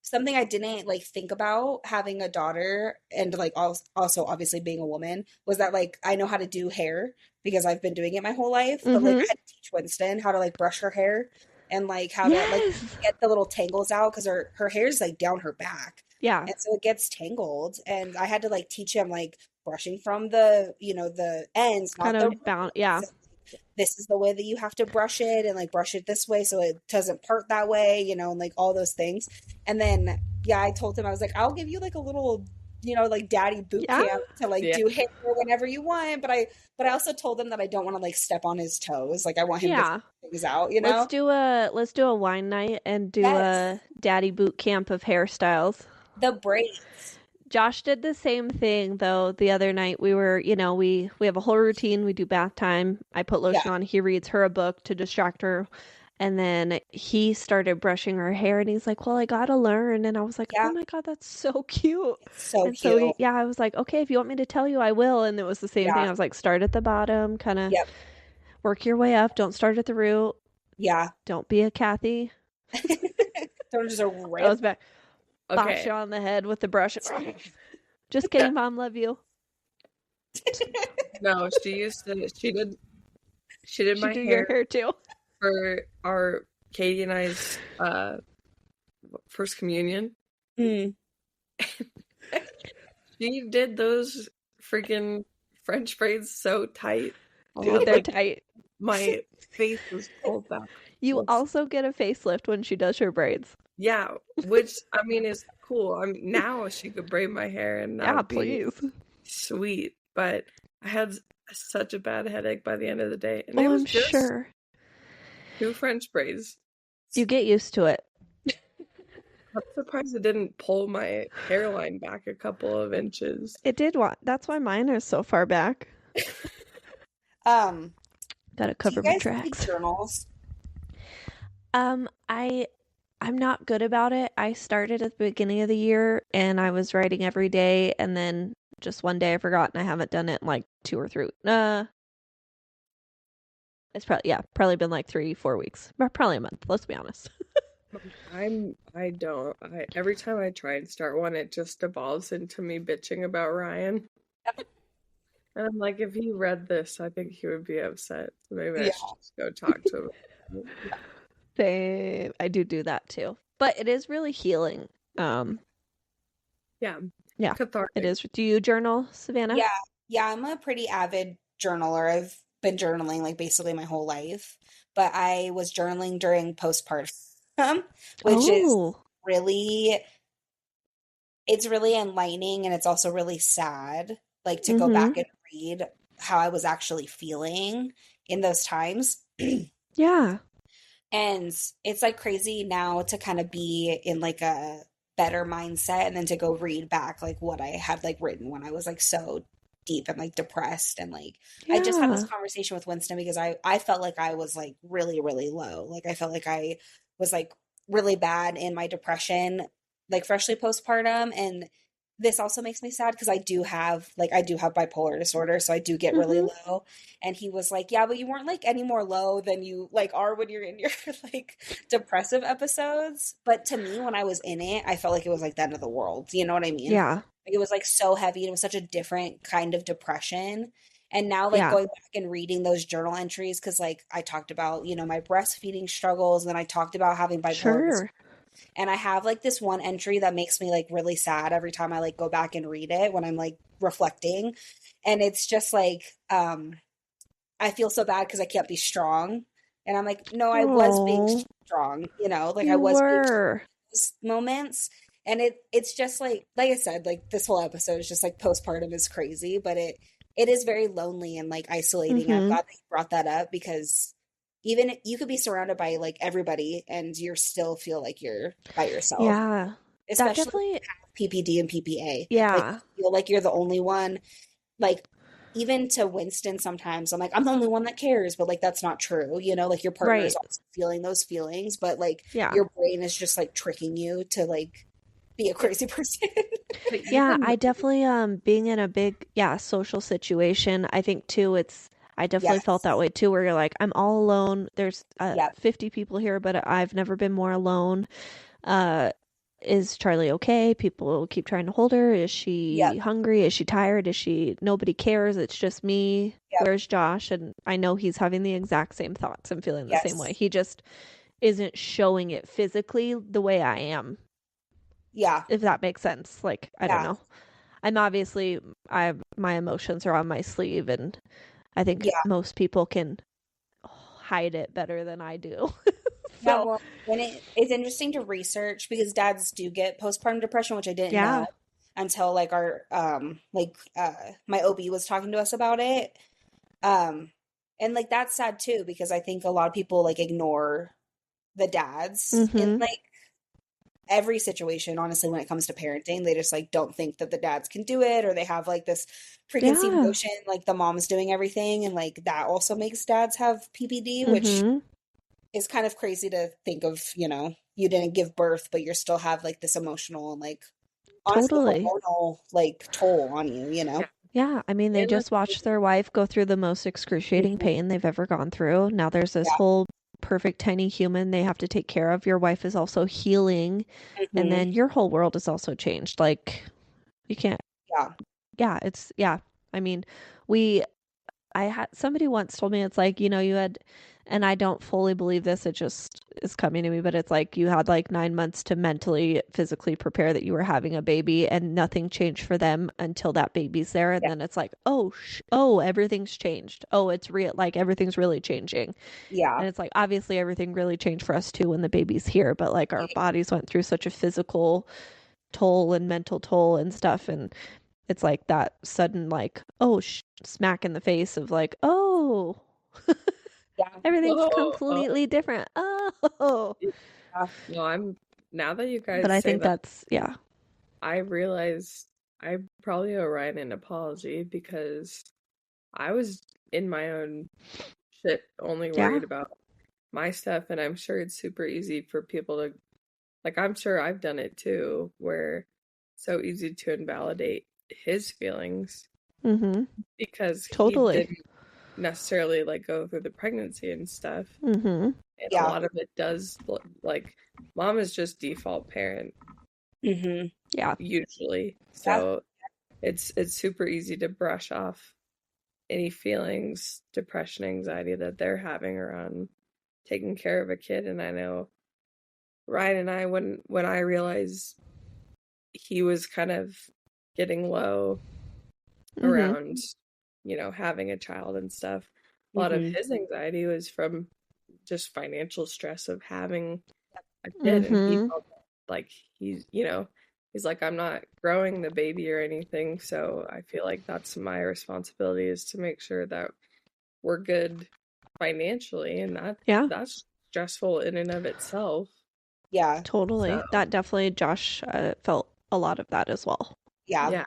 something I didn't like think about having a daughter and like also obviously being a woman was that like I know how to do hair because I've been doing it my whole life, but like I Mm-hmm. had to teach Winston how to like brush her hair and like how to like get the little tangles out because her hair's like down her back. Yeah. And so it gets tangled. And I had to like teach him like brushing from the, the ends, not Kind the of bound. Yeah. this is the way that you have to brush it and like brush it this way so it doesn't part that way, and like all those things. And then I told him, I was like, I'll give you like a little like daddy boot camp to like do hair whenever you want, but I also told him that I don't want to like step on his toes, like I want him to figure things out. Let's do a wine night and do a daddy boot camp of hairstyles. The braids. Josh did the same thing though the other night. We were, we have a whole routine. We do bath time. I put lotion on. He reads her a book to distract her. And then he started brushing her hair and he's like, well, I got to learn. And I was like, oh my God, that's so cute. So cute. So I was like, okay, if you want me to tell you, I will. And it was the same thing. I was like, start at the bottom, kind of work your way up. Don't start at the root. Yeah. Don't be a Kathy. Don't just I was back. Bosh you on the head with the brush. Just kidding, Mom. Love you. No, she did my hair too for our Katie and I's first communion. She did those freaking French braids so tight. Dude, they're tight. My face was pulled back. You also get a facelift when she does her braids. Yeah, which I mean is cool. Now she could braid my hair and that please. Sweet. But I had such a bad headache by the end of the day. And I'm sure. 2 French braids. You get used to it. I'm surprised it didn't pull my hairline back a couple of inches. It did. That's why mine are so far back. Gotta cover my tracks. Journals. I'm not good about it. I started at the beginning of the year and I was writing every day, and then just one day I forgot and I haven't done it in like 2 or 3. It's probably been like 3-4 weeks, but probably a month. Let's be honest. Every time I try and start one, it just evolves into me bitching about Ryan. And I'm like, if he read this, I think he would be upset. So maybe I should just go talk to him. Same. I do that too. But it is really healing. Yeah. Cathartic. It is. Do you journal, Savannah? Yeah, I'm a pretty avid journaler. I've been journaling like basically my whole life. But I was journaling during postpartum, which is really enlightening, and it's also really sad, like to go back and read how I was actually feeling in those times. Yeah. And it's like crazy now to kind of be in like a better mindset and then to go read back like what I had like written when I was like so deep and like depressed. And like I just had this conversation with Winston because I felt like I was like really, really low. Like I felt like I was like really bad in my depression, like freshly postpartum. And this also makes me sad because I do have bipolar disorder, so I do get really low. And he was like, yeah, but you weren't like any more low than you like are when you're in your like depressive episodes. But to me, when I was in it, I felt like it was like the end of the world. You know what I mean? Yeah. Like it was like so heavy and it was such a different kind of depression. And now like going back and reading those journal entries, because like I talked about, my breastfeeding struggles, and then I talked about having bipolar disorder. And I have like this one entry that makes me like really sad every time I like go back and read it when I'm like reflecting. And it's just like, I feel so bad because I can't be strong. And I'm like, no, I was being strong, like I was being strong in those moments. And it's just like I said, like this whole episode is just like postpartum is crazy, but it is very lonely and like isolating. I'm glad that you brought that up because even you could be surrounded by like everybody and you still feel like you're by yourself. Yeah. Especially PPD and PPA. Yeah. Like, you feel like you're the only one. Like even to Winston sometimes I'm like, I'm the only one that cares, but like that's not true. Like your partner is also feeling those feelings, but like your brain is just like tricking you to like be a crazy person. Yeah, I definitely being in a big social situation, I think too I definitely felt that way too, where you're like, I'm all alone. There's 50 people here, but I've never been more alone. Is Charlie okay? People keep trying to hold her. Is she hungry? Is she tired? Nobody cares. It's just me. Where's Josh? And I know he's having the exact same thoughts and feeling the same way. He just isn't showing it physically the way I am. Yeah. If that makes sense. Like, I don't Yeah. know. I'm obviously, my emotions are on my sleeve, and I think Yeah. most people can hide it better than I do. Yeah, So, well, it's interesting to research because dads do get postpartum depression, which I didn't yeah. know until like my OB was talking to us about it. Um and like that's sad too because I think a lot of people like ignore the dads in Mm-hmm. like every situation, honestly, when it comes to parenting. They just like don't think that the dads can do it, or they have like this preconceived Yeah. notion like the mom's doing everything, and like that also makes dads have PPD, which Mm-hmm. is kind of crazy to think of, you didn't give birth, but you still have like this emotional and like honestly Totally. hormonal like toll on you, Yeah. Yeah. I mean, they And just watched their wife go through the most excruciating Mhm. pain they've ever gone through. Now there's this Yeah. whole perfect tiny human they have to take care of. Your wife is also healing, and Hmm. then your whole world is also changed. Like, you can't, Yeah. yeah. I mean, we I had somebody once told me it's like, you had, and I don't fully believe this, it just is coming to me, but it's like you had like 9 months to mentally, physically prepare that you were having a baby, and nothing changed for them until that baby's there. And Yeah. then it's like, everything's changed. Oh, it's real. Like, everything's really changing. Yeah. And it's like, obviously everything really changed for us too when the baby's here, but like our bodies went through such a physical toll and mental toll and stuff. And it's like that sudden, like, smack in the face of like, Yeah. everything's oh, completely different. Oh, Yeah. no, Now that you but guys I say think that, that's, yeah. I realize I probably owe Ryan an apology because I was in my own shit, only Yeah. worried about my stuff, and I'm sure it's super easy for people to, like, I'm sure I've done it too, where it's so easy to invalidate his feelings Mm-hmm. because he Totally. didn't necessarily like go through the pregnancy and stuff. Mm-hmm. And a Yeah. lot of it does, like, mom is just default parent Hmm. Yeah. usually. Yeah. So it's super easy to brush off any feelings, depression, anxiety that they're having around taking care of a kid. And I know Ryan and I, when I realized he was kind of getting low Mm-hmm. around, having a child and stuff, a lot of Hmm. his anxiety was from just financial stress of having a kid. And he Mm-hmm. felt like he's like, I'm not growing the baby or anything. So I feel like that's my responsibility, is to make sure that we're good financially. And Yeah. that's stressful in and of itself. Yeah. Totally. So That definitely, Josh felt a lot of that as well. Yeah. yeah,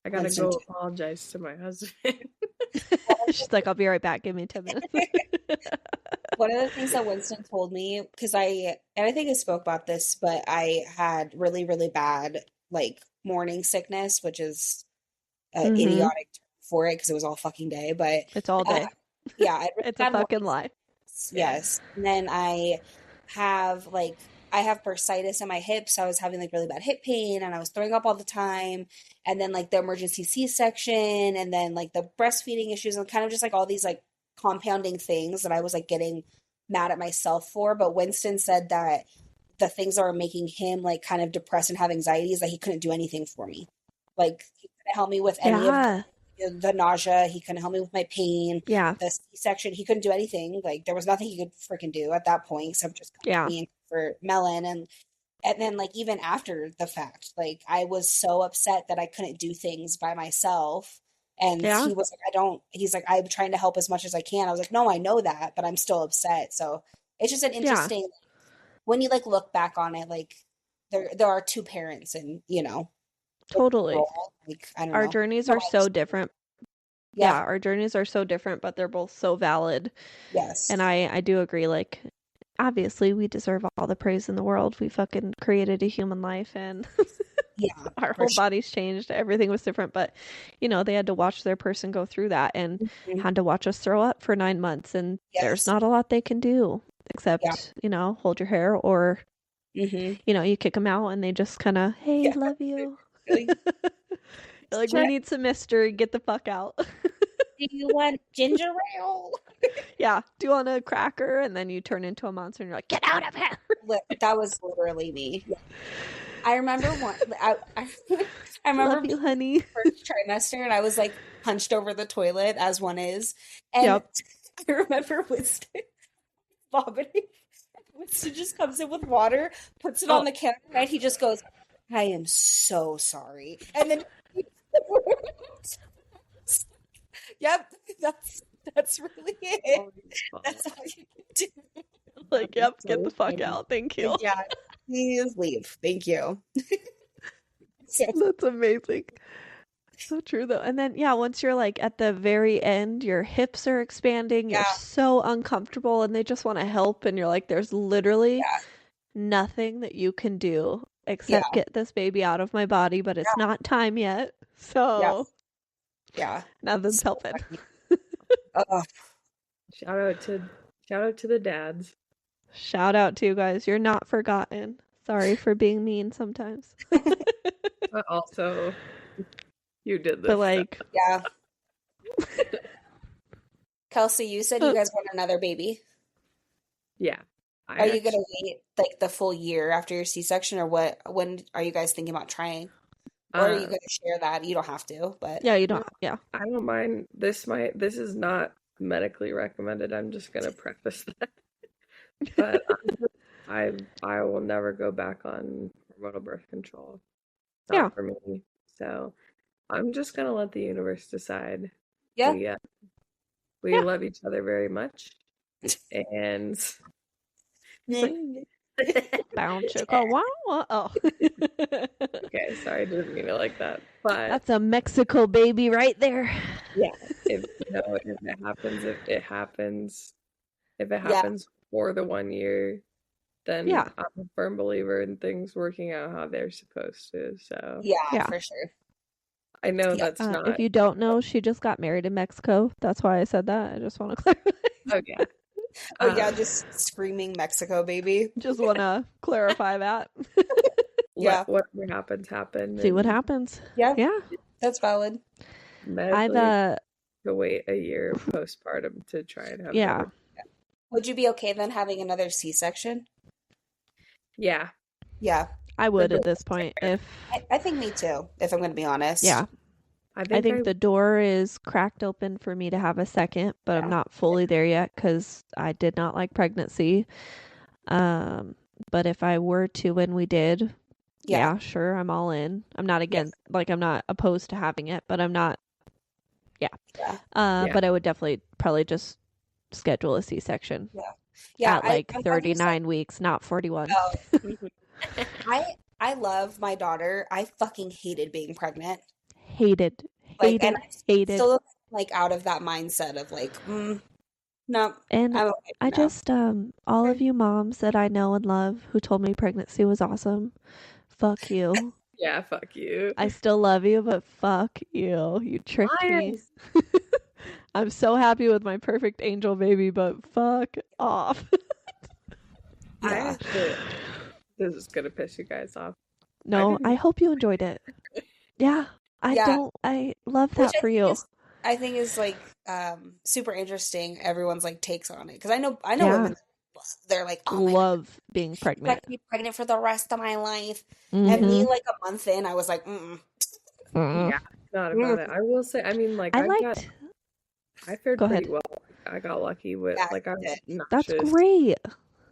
I gotta Winston go too. apologize to my husband. She's like, I'll be right back. Give me 10 minutes. One of the things that Winston told me, because and I think I spoke about this, but I had really, really bad like morning sickness, which is Mm-hmm. idiotic term for it because it was all fucking day. But It's all uh, day. yeah, I had really It's a bad morning fucking lie. sickness. Yeah. Yes. And then have like, I have bursitis in my hips. So I was having like really bad hip pain and I was throwing up all the time. And then like the emergency C-section and then like the breastfeeding issues and kind of just like all these like compounding things that I was like getting mad at myself for. But Winston said that the things that were making him like kind of depressed and have anxiety is that he couldn't do anything for me. Like he couldn't help me with any of Yeah. the nausea. He couldn't help me with my pain. Yeah. The C-section, he couldn't do anything. Like there was nothing he could freaking do at that point except just come Yeah. to me for melon. And then like even after the fact, like I was so upset that I couldn't do things by myself. And Yeah. he was like, he's like, I'm trying to help as much as I can. I was like, no, I know that, but I'm still upset. So it's just an Yeah. interesting, when you like look back on it, like there are two parents and, Totally. like, I don't Our know. journeys No, are so different. yeah. Yeah, our journeys are so different, but they're both so valid. Yes. And I do agree, like, obviously we deserve all the praise in the world. We fucking created a human life, and Yeah. our For whole sure. bodies changed. Everything was different, but they had to watch their person go through that, and Mhm. had to watch us throw up for 9 months, and there's Yes. not a lot they can do Yeah. except, hold your hair, or, Hmm. you kick them out and they just kind of, hey, Yeah. love you. Really. You're like, we need some mystery, get the fuck out. Do you want ginger ale? Yeah. Do you want a cracker? And then you turn into a monster and you're like, get out of here. That was literally me. I remember I remember Love you, being honey. first trimester and I was like hunched over the toilet as one is. And Yep. I remember Winston vomiting. Winston just comes in with water, puts it on the counter, and he just goes, I am so sorry. And then yep, that's really it. That's all you can do. Like, yep, get the fuck out. Thank you. Yeah, please leave. Thank you. That's amazing. So true though. And then once you're like at the very end, your hips are expanding, you're so uncomfortable and they just want to help and you're like, there's literally nothing that you can do except get this baby out of my body, but it's not time yet. So nothing's helping. Shout out to the dads. Shout out to you guys. You're not forgotten. Sorry for being mean sometimes. But also, you did this. But like, Kelsey, you said you guys want another baby. Yeah. Are you gonna wait like the full year after your C-section, or what? When are you guys thinking about trying? Or are you gonna share that? You don't have to, but you don't. Yeah, I don't mind. This is not medically recommended. I'm just gonna preface that. But I will never go back on hormonal birth control. Not for me. So I'm just gonna let the universe decide. Yeah. We love each other very much. And bounce your car. Oh. Okay, sorry, I didn't mean it like that. But that's a Mexico baby right there. Yeah. If it happens for the 1 year, then I'm a firm believer in things working out how they're supposed to. So for sure. I know that's not. If you don't know, she just got married in Mexico. That's why I said that. I just want to clarify. Oh yeah, just screaming Mexico baby. Just want to clarify that. Whatever happens. See what happens. Yeah, that's valid. I've to wait a year postpartum to try and have. Yeah. Would you be okay then having another C-section? Yeah. Yeah. I would at this point. I think me too, if I'm going to be honest. Yeah. I think the door is cracked open for me to have a second, but I'm not fully there yet because I did not like pregnancy. But if I were to when we did, sure, I'm all in. I'm not against, I'm not opposed to having it, but I'm not. But I would definitely probably just schedule a C-section. At 39 weeks, not 41. I love my daughter. I fucking hated being pregnant. Hated. Still out of that mindset of no. And I just all of you moms that I know and love who told me pregnancy was awesome, fuck you. Yeah, fuck you. I still love you, but fuck you. You tricked me. I'm so happy with my perfect angel baby, but fuck off. This is gonna piss you guys off. No, I hope you enjoyed it. Yeah. I love that for you. I think is super interesting. Everyone's takes on it because I know women. They're love being pregnant. I could be pregnant for the rest of my life. And me, a month in, I was like, yeah, not about it. I will say, I mean, I fared pretty well. I got lucky with I was nauseous. That's great.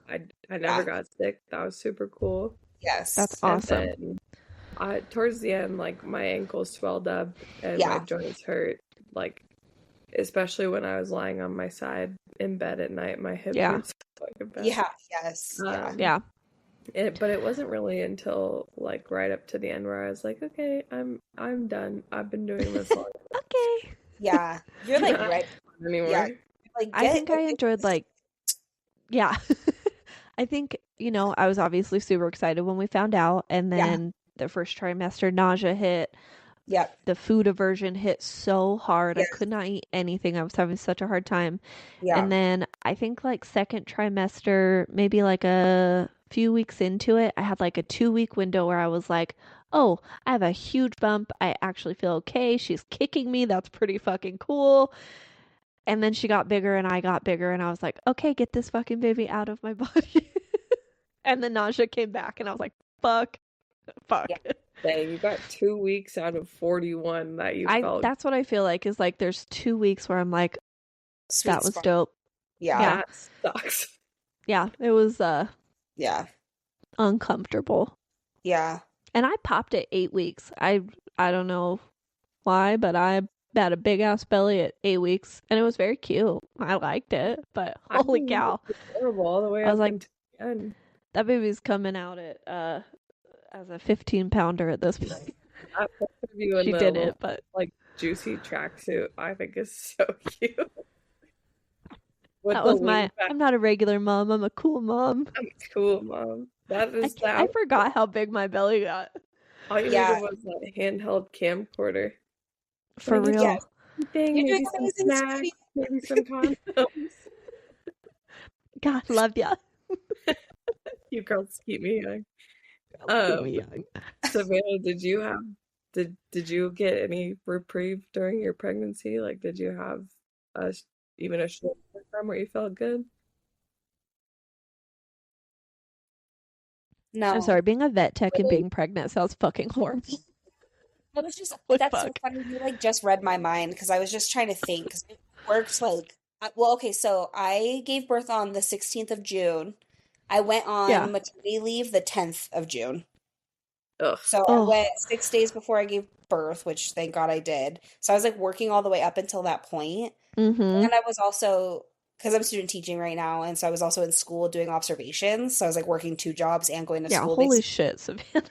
I never got sick. That was super cool. Yes, that's awesome. Then, towards the end, my ankles swelled up and my joints hurt. Especially when I was lying on my side in bed at night, my hips were so fucking bad. Yeah, yes, But it wasn't really until right up to the end where I was like, okay, I'm done. I've been doing this long. Okay. Yeah, you're right anymore. Yeah, I think I enjoyed yeah. I think I was obviously super excited when we found out, and then the first trimester nausea hit. Yep. The food aversion hit so hard. I could not eat anything. I was having such a hard time. Yeah. And then I think second trimester, maybe a few weeks into it, I had a 2-week window where I was like, oh, I have a huge bump. I actually feel okay. She's kicking me. That's pretty fucking cool. And then she got bigger and I got bigger and I was like, okay, get this fucking baby out of my body. And the nausea came back and I was like, fuck. Yeah. Dang, you got 2 weeks out of 41 that you felt. That's what I feel like is like there's 2 weeks where I'm like, Sweet that was spot. dope. Yeah. That sucks. Yeah, it was Yeah. uncomfortable. Yeah. And I popped at 8 weeks. I don't know why, but I had a big ass belly at 8 weeks and it was very cute. I liked it, but holy cow. Horrible all the way I was up like, until the end. that baby's coming out at as a 15-pounder at this point. She did it, but like juicy tracksuit I think is so cute. that was I'm not a regular mom, I'm a cool mom. I'm a cool mom. That is I forgot how big my belly got. All you needed was a handheld camcorder. For real. Yes. Maybe some snacks, maybe some condoms. God, love ya. You girls keep me young. Keep me young. Savannah, did you get any reprieve during your pregnancy? Like, did you have even a short time where you felt good? No. I'm sorry, being a vet tech and being pregnant sounds fucking horrible. That was just that's so funny. You like just read my mind because I was just trying to think because it worked like well, okay, so I gave birth on the 16th of June. I went on maternity leave the 10th of June. Ugh. So I went 6 days before I gave birth, which thank God I did. So I was like working all the way up until that point. Mm-hmm. And I was also, because I'm student teaching right now, and so I was also in school doing observations. So I was like working 2 jobs and going to school. Yeah, holy shit, Savannah.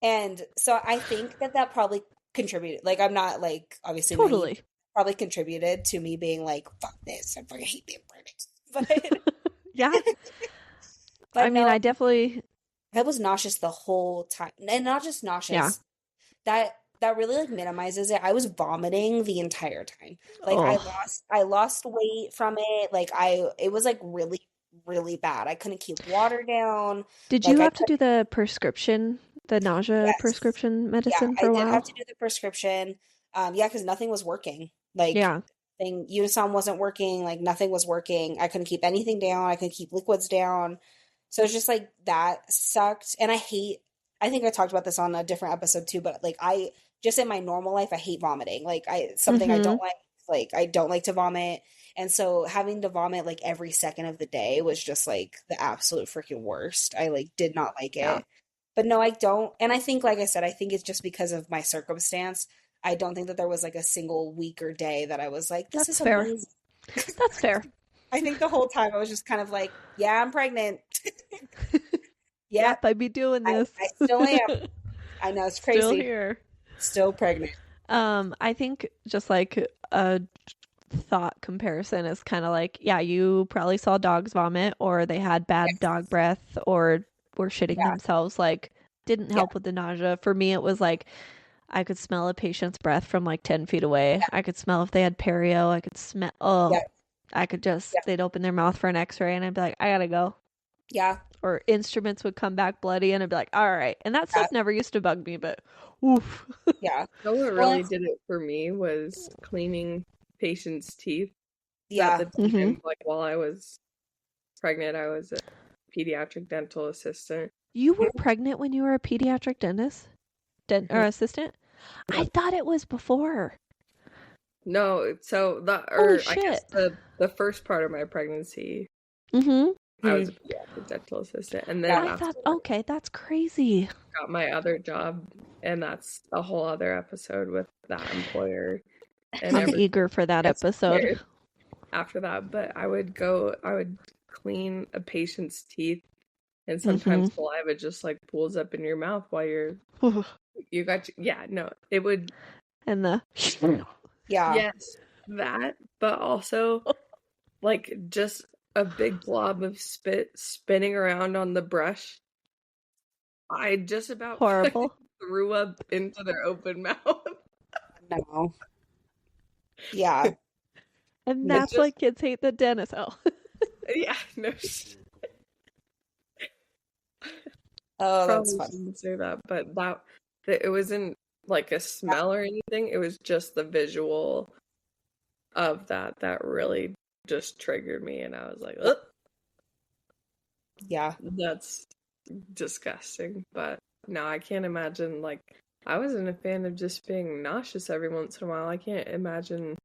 And so I think that probably contributed. Like, I'm not like, obviously, totally. Naive, probably contributed to me being like, fuck this, I fucking hate being pregnant. But yeah. But I mean, no, I definitely. I was nauseous the whole time, and not just nauseous. Yeah. That really like minimizes it. I was vomiting the entire time. Like I lost weight from it. Like it was like really, really bad. I couldn't keep water down. Did you have to do the prescription, the nausea prescription medicine for a while? I did have to do the prescription. Because nothing was working. Like Unisom wasn't working. Like nothing was working. I couldn't keep anything down. I couldn't keep liquids down. So it's just like that sucked. And I think I talked about this on a different episode too, but like just in my normal life, I hate vomiting. Like something I don't like. Like I don't like to vomit. And so having to vomit like every second of the day was just like the absolute freaking worst. I like did not like it. Yeah. But no, I don't. And I think, like I said, I think it's just because of my circumstance. I don't think that there was like a single week or day that I was like, this is fair. Amazing. That's fair. I think the whole time I was just kind of like, yeah, I'm pregnant. Yep, I'd be doing this. I still am. I know, it's crazy. Still here. Still pregnant. I think just like a thought comparison is kind of like, yeah, you probably saw dogs vomit or they had bad dog breath or were shitting themselves. Like, didn't help with the nausea. For me, it was like, I could smell a patient's breath from like 10 feet away. Yeah. I could smell if they had perio. I could smell, I could just, they'd open their mouth for an x-ray and I'd be like, I gotta go. Yeah. Or instruments would come back bloody and I'd be like, all right. And that stuff never used to bug me, but oof. Yeah. So what really did it for me was cleaning patients' teeth. Yeah. At the time, like while I was pregnant, I was a pediatric dental assistant. You were pregnant when you were a pediatric dentist? Or assistant? I thought it was before. No, so I guess the first part of my pregnancy, I was a pediatric dental assistant, and then I thought, okay, that's crazy. Got my other job, and that's a whole other episode with that employer. And I'm eager for that episode. After that, but I would clean a patient's teeth, and sometimes saliva just like pools up in your mouth while you got it would. And the yes, that, but also like just a big blob of spit spinning around on the brush. I just about horrible threw up into their open mouth. No. Yeah. And that's why kids hate the dentist. Oh. Yeah, no. Oh, that's funny to say that, but it wasn't like a smell or anything. It was just the visual of that really just triggered me, and I was like, ugh, Yeah. that's disgusting. But no, I can't imagine, like, I wasn't a fan of just being nauseous every once in a while. I can't imagine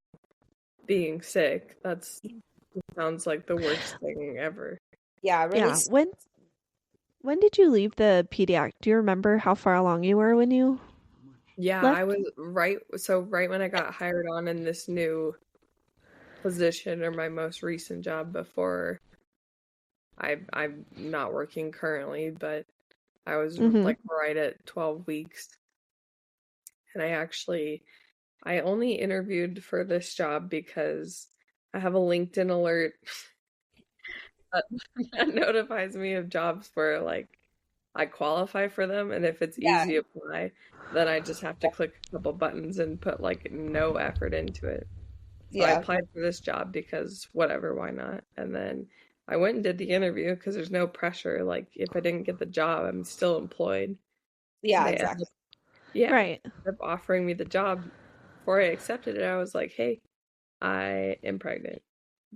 being sick. That sounds like the worst thing ever. Yeah, really. Yeah. When did you leave the pediatric? Do you remember how far along you were when you Yeah, left? I was right when I got hired on in this new position, or my most recent job before I'm not working currently, but I was like right at 12 weeks. And I only interviewed for this job because I have a LinkedIn alert that notifies me of jobs where, like, I qualify for them, and if it's Yeah. easy apply, then I just have to click a couple buttons and put like no effort into it. So I Yeah. applied for this job because whatever, why not? And then I went and did the interview because there's no pressure. Like, if I didn't get the job, I'm still employed. Yeah, They exactly. Right. ended up offering me the job. Before I accepted it, I was like, hey, I am pregnant.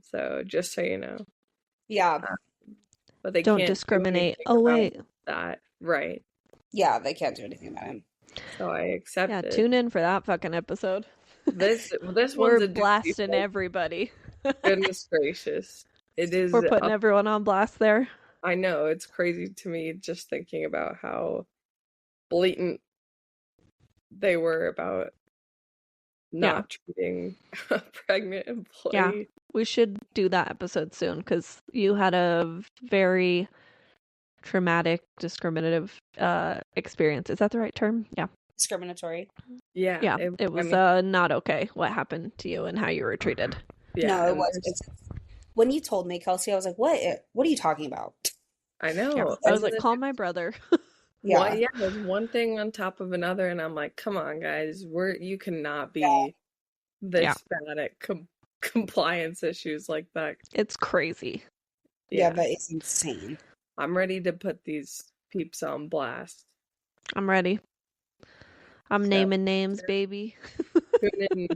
So just so you know. Yeah. But they Don't can't discriminate. do Oh, anything wait. about that. Right. Yeah, they can't do anything about him. So I Yeah, accepted. tune in for that fucking episode. This We're one's a blasting everybody. Goodness gracious. It is. We're putting everyone on blast there. I know, it's crazy to me just thinking about how blatant they were about not treating a pregnant employee. Yeah, we should do that episode soon because you had a very traumatic, discriminative experience. Is that the right term? Yeah. Discriminatory. Yeah. Yeah, it was not okay what happened to you and how you were treated. Yeah, No, it was. When you told me, Kelsey, I was like, "What? What are you talking about?" I know. Yeah, I was like, call my brother. Yeah. There's one thing on top of another, and I'm like, come on, guys, you cannot be this bad at compliance issues like that. It's crazy. Yeah, that is insane. I'm ready to put these peeps on blast. I'm ready. I'm naming names, baby. Tune in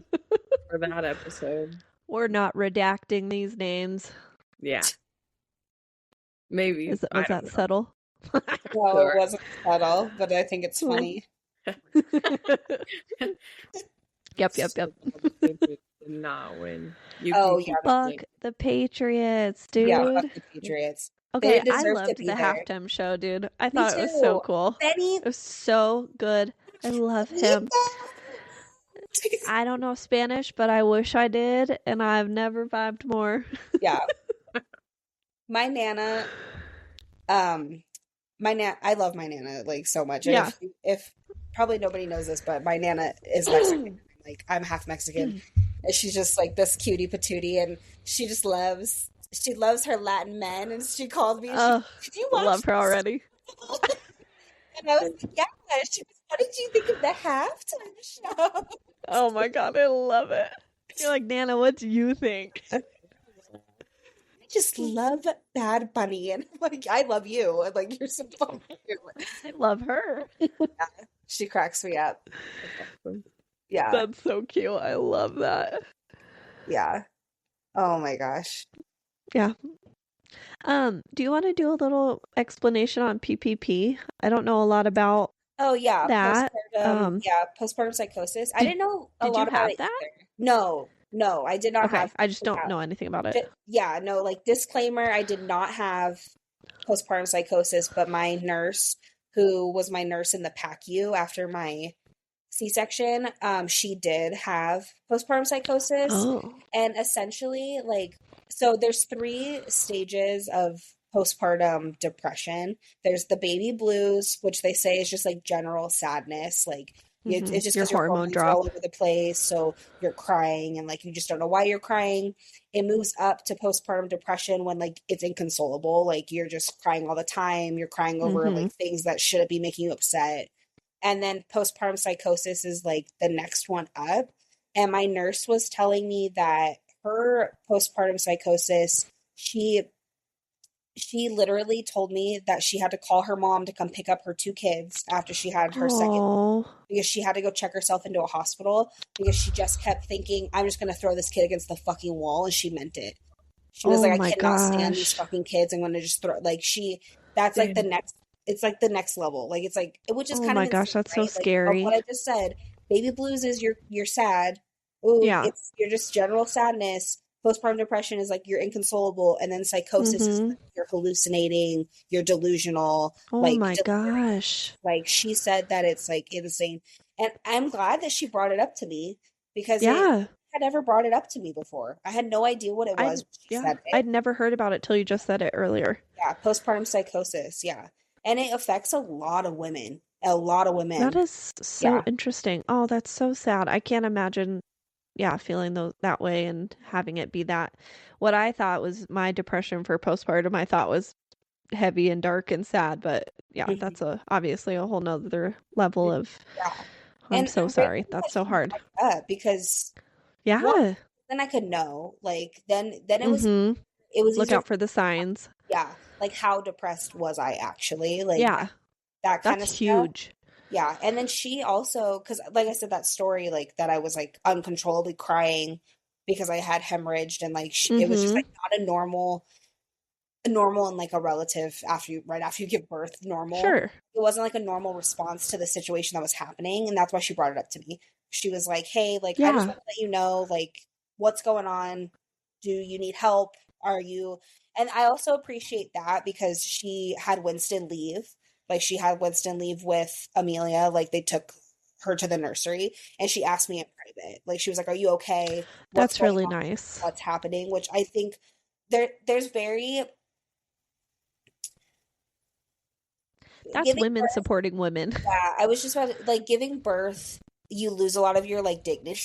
for that episode. We're not redacting these names. Yeah. Maybe. Was that subtle? No, it wasn't subtle, but I think it's funny. Yep. Did not win. Fuck the Patriots, dude. Yeah, fuck the Patriots. Okay, I loved the halftime show, dude. I thought it was so cool. It was so good. I love him. I don't know Spanish, but I wish I did, and I've never vibed more. Yeah. My Nana, I love my Nana like so much. And Yeah. if probably nobody knows this, but my Nana is Mexican. Like, I'm half Mexican. And she's just like this cutie patootie, and she loves her Latin men, and she called me. And I love her already. And I was like, yeah. She was, what did you think of the halftime show? Oh my god, I love it. You're like, Nana, what do you think? I just love Bad Bunny, and I'm like, I love you. And like, you're so funny. I love her. Yeah, she cracks me up. Yeah. That's so cute. I love that. Yeah. Oh my gosh. Yeah. Do you want to do a little explanation on PPP? I don't know a lot about that. Postpartum psychosis. I didn't know a lot about it that? either. No, I did not have. I just don't know anything about it. Like, disclaimer, I did not have postpartum psychosis, but my nurse, who was my nurse in the PACU after my C-section, she did have postpartum psychosis. And essentially, like, so there's 3 stages of postpartum depression. There's the baby blues, which they say is just like general sadness, like it's just your hormone drop all over the place, so you're crying and like you just don't know why you're crying. It moves up to postpartum depression when like it's inconsolable, like you're just crying all the time, you're crying over like things that shouldn't be making you upset. And then postpartum psychosis is like the next one up. And my nurse was telling me that her postpartum psychosis, she she literally told me that she had to call her mom to come pick up her 2 kids after she had her second, Oh, because she had to go check herself into a hospital because she just kept thinking, I'm just going to throw this kid against the fucking wall. And she meant it. She was oh like, I my cannot stand these gosh. fucking kids. I'm going to just throw, that's like the Damn. next, it's like the next level. Like, it's like, which is Oh kind of my gosh, insane, that's so right? Like, of what scary. I just said, baby blues is you're sad. Ooh, Yeah. you're just general sadness. Postpartum depression is like you're inconsolable. And then psychosis is Mm-hmm. like you're hallucinating, you're delusional, Oh like my delirious. gosh. Like she said that it's like insane. And I'm glad that she brought it up to me because it Yeah. had ever brought it up to me before. I had no idea what it was I'd when she yeah, said it. I'd never heard about it till you just said it earlier. Yeah, postpartum psychosis. Yeah. And it affects a lot of women, a lot of That women. is so Yeah. interesting. Oh, that's so sad. I can't imagine, yeah, feeling that way and having it be that. What I thought was my depression for postpartum, I thought was heavy and dark and sad, but yeah, Mhm. that's obviously a whole nother level of, Yeah. I'm And so I'm sorry. grateful That's that so she hard. brought it up because one, Yeah. then I could know. Like then Mm-hmm. it was Look easier. out for the signs. Yeah. Like how depressed was I actually? Like Yeah, that kind that's of stuff. huge. Yeah. And then she also, because like I said, that story, like that I was like uncontrollably crying because I had hemorrhaged and like it was just Mm-hmm. like not a normal and like a relative after you, right after you give birth, normal. Sure. It wasn't like a normal response to the situation that was happening. And that's why she brought it up to me. She was like, hey, like, I just Yeah, want to let you know, like, what's going on? Do you need help? Are you, and I also appreciate that because she had Winston leave. Like she had Winston leave with Amelia. Like they took her to the nursery and she asked me in private. Like she was like, are you okay? What's that's going really on? nice. What's happening? Which I think there's very That's giving women birth. supporting women. Yeah, I was just about to, like giving birth, you lose a lot of your like dignity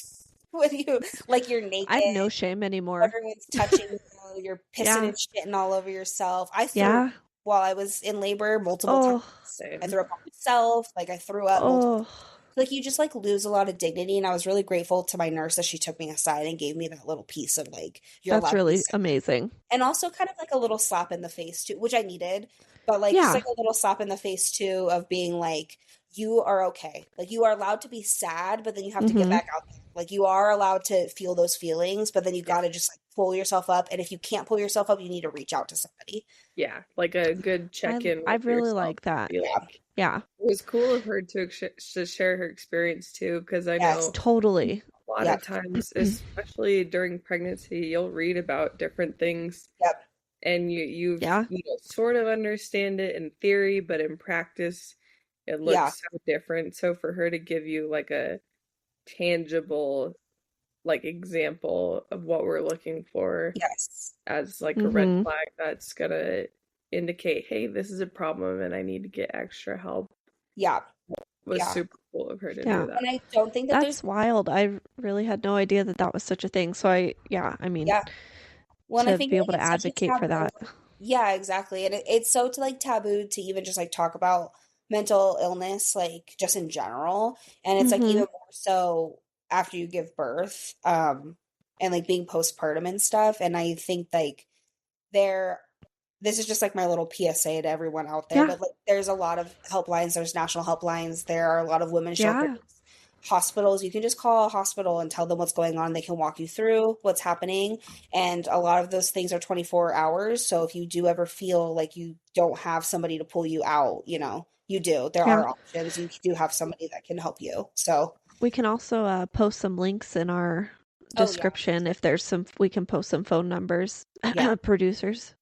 when you like you're I have naked, no shame anymore. everyone's touching you, you're pissing Yeah. and shitting all over yourself. I threw up Yeah. while I was in labor multiple times. Oh, I Same. threw up on myself, like I threw up multiple, oh, like you just like lose a lot of dignity. And I was really grateful to my nurse that she took me aside and gave me that little piece of like you're that's allowed to be really sad. amazing. And also kind of like a little slap in the face too, which I needed, but like just Yeah. like a little slap in the face too of being like, you are okay. Like you are allowed to be sad, but then you have to get Mm-hmm. back out there. Like you are allowed to feel those feelings, but then you Yeah. got to just like pull yourself up. And if you can't pull yourself up, you need to reach out to somebody. Yeah, like a good check-in I with really yourself. like that. Be Yeah. like, Yeah. it was cool of her to share her experience too, because I Yes. know Totally. a lot Yep. of times, especially during pregnancy, you'll read about different things Yep. and you've Yeah. sort of understand it in theory, but in practice it Yeah. looks so different. So for her to give you like a tangible like example of what we're looking for Yes. as like a red Mm-hmm. flag that's gonna indicate, hey, this is a problem and I need to get extra help, Yeah. was Yeah. super cool of her to Yeah. do that. And I don't think that there's, That's wild. I really had no idea that that was such a thing. So I mean, yeah. Well, and I to think be like able to it's such a advocate for taboo. that. Yeah, exactly. And it's so to like taboo to even just like talk about mental illness, like just in general. And it's like Mm-hmm. even more so after you give birth, and like being postpartum and stuff. And I think like there, this is just like my little PSA to everyone out there, Yeah. but like there's a lot of helplines, there's national helplines, there are a lot of women's shelters, Yeah. hospitals. You can just call a hospital and tell them what's going on. They can walk you through what's happening. And a lot of those things are 24 hours. So if you do ever feel like you don't have somebody to pull you out, you do. There Yeah. are options. You do have somebody that can help you. So, We can also post some links in our oh, yeah. description if there's we can post some phone numbers. Yeah. Producers.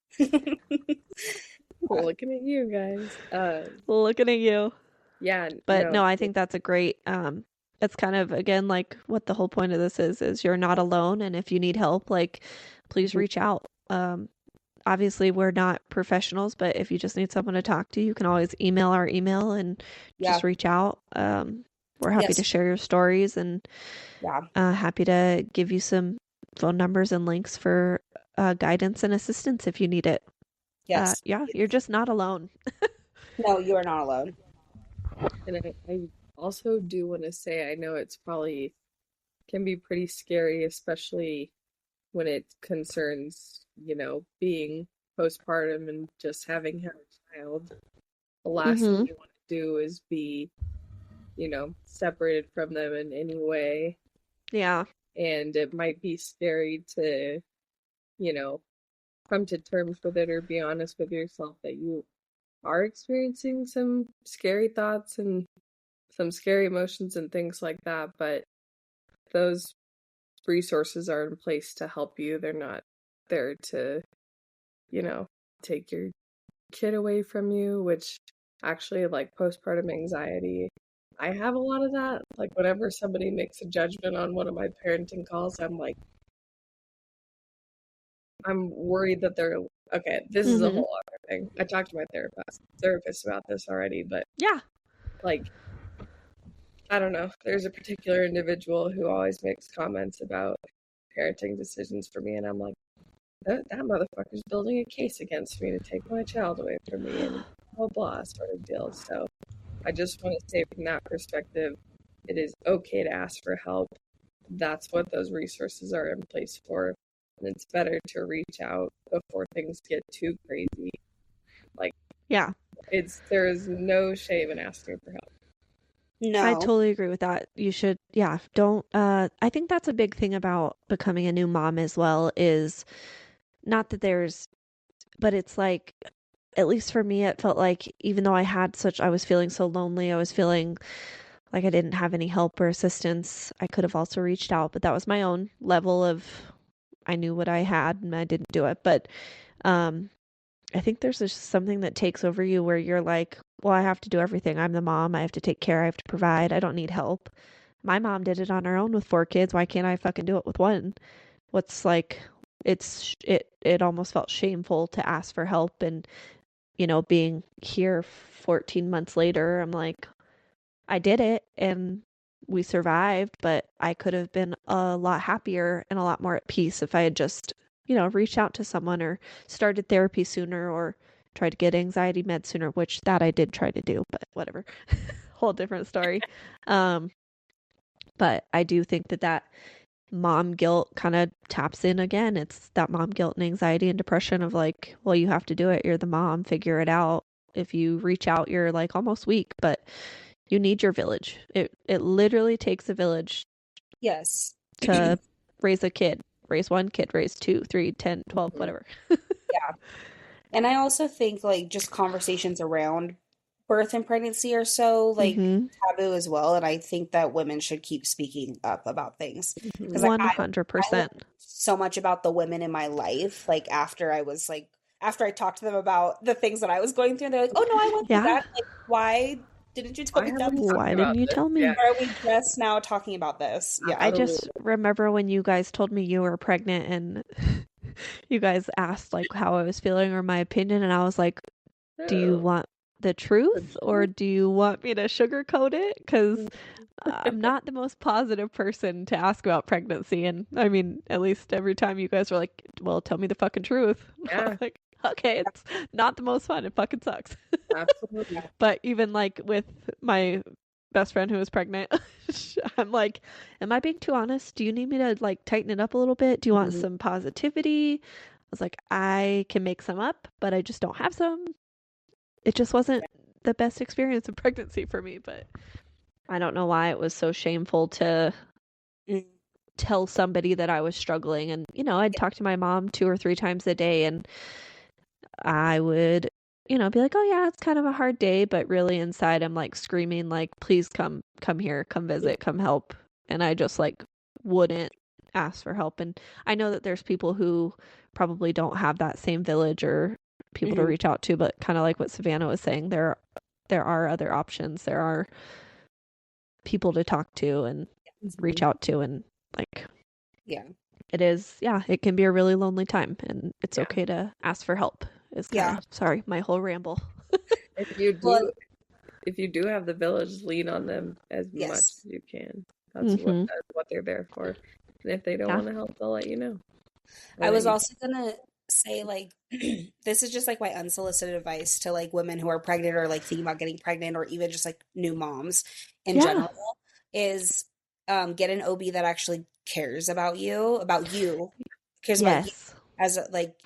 Looking at you guys. Looking at you. Yeah, But no. no, I think that's a great it's kind of again like what the whole point of this is you're not alone, and if you need help, like please reach out. Obviously we're not professionals, but if you just need someone to talk to, you can always email our email and Yeah. just reach out. We're happy Yes. to share your stories and Yeah. happy to give you some phone numbers and links for guidance and assistance if you need it. Yes. Yeah, you're just not alone. No, you are not alone. And I also do want to say, I know it's probably can be pretty scary, especially when it concerns, being postpartum and just having had a child, the last thing you want to do is be, separated from them in any way. Yeah. And it might be scary to, come to terms with it or be honest with yourself that you are experiencing some scary thoughts and some scary emotions and things like that. But those resources are in place to help you. They're not there to, take your kid away from you, which actually, like, postpartum anxiety, I have a lot of that. Like, whenever somebody makes a judgment on one of my parenting calls, I'm like, I'm worried that they're okay. This is a whole other thing. I talked to my therapist about this already, but yeah, like, I don't know. There's a particular individual who always makes comments about parenting decisions for me, and I'm like, that motherfucker's building a case against me to take my child away from me and blah blah sort of deal. So I just want to say from that perspective, it is okay to ask for help. That's what those resources are in place for. And it's better to reach out before things get too crazy. Like, yeah, there is no shame in asking for help. No. I totally agree with that. You should, don't, I think that's a big thing about becoming a new mom as well, is not that but it's like, at least for me, it felt like even though I was feeling so lonely, I was feeling like I didn't have any help or assistance, I could have also reached out, but that was my own level of, I knew what I had and I didn't do it. But I think there's just something that takes over you where you're like, well, I have to do everything. I'm the mom. I have to take care. I have to provide. I don't need help. My mom did it on her own with 4 kids. Why can't I fucking do it with one? What's like, it almost felt shameful to ask for help. And, being here 14 months later, I'm like, I did it and we survived, but I could have been a lot happier and a lot more at peace if I had just, reached out to someone or started therapy sooner or tried to get anxiety meds sooner, which that I did try to do, but whatever. Whole different story. But I do think that mom guilt kind of taps in again. It's that mom guilt and anxiety and depression of like, well, you have to do it. You're the mom, figure it out. If you reach out, you're like almost weak, but you need your village. It literally takes a village. Yes. To raise a kid, raise 1 kid, raise 2, 3, 10, 12, whatever. Yeah. And I also think like just conversations around birth and pregnancy are so like taboo as well. And I think that women should keep speaking up about things. Because like, 100%. I learned so much about the women in my life, like after I talked to them about the things that I was going through, and they're like, oh no, I went through that. Like, why didn't you tell me that? Why didn't you tell me? Yeah. Why are we just now talking about this? Yeah. I just remember when you guys told me you were pregnant and you guys asked like how I was feeling or my opinion, and I was like, do you want the truth or do you want me to sugarcoat it? Because I'm not the most positive person to ask about pregnancy. And I mean, at least every time you guys were like, well, tell me the fucking truth. Yeah. Like, okay, it's not the most fun. It fucking sucks. Absolutely. But even like with my best friend who was pregnant, I'm like, am I being too honest? Do you need me to like tighten it up a little bit? Do you want some positivity? I was like, I can make some up, but I just don't have some. It just wasn't the best experience of pregnancy for me, but I don't know why it was so shameful to tell somebody that I was struggling. And, I'd talk to my mom 2 or 3 times a day and I would, be like, oh yeah, it's kind of a hard day. But really inside I'm like screaming, like, please come here, come visit, come help. And I just like wouldn't ask for help. And I know that there's people who probably don't have that same village or people to reach out to, but kind of like what Savannah was saying, there are other options. There are people to talk to and reach out to, and like, it can be a really lonely time, and it's okay to ask for help. Sorry, my whole ramble. If you do have the village, lean on them as much as you can. That's what they're there for. And if they don't want to help, they'll let you know. I was also gonna say, like, this is just like my unsolicited advice to like women who are pregnant or like thinking about getting pregnant or even just like new moms in general is get an OB that actually cares about you, cares about you, as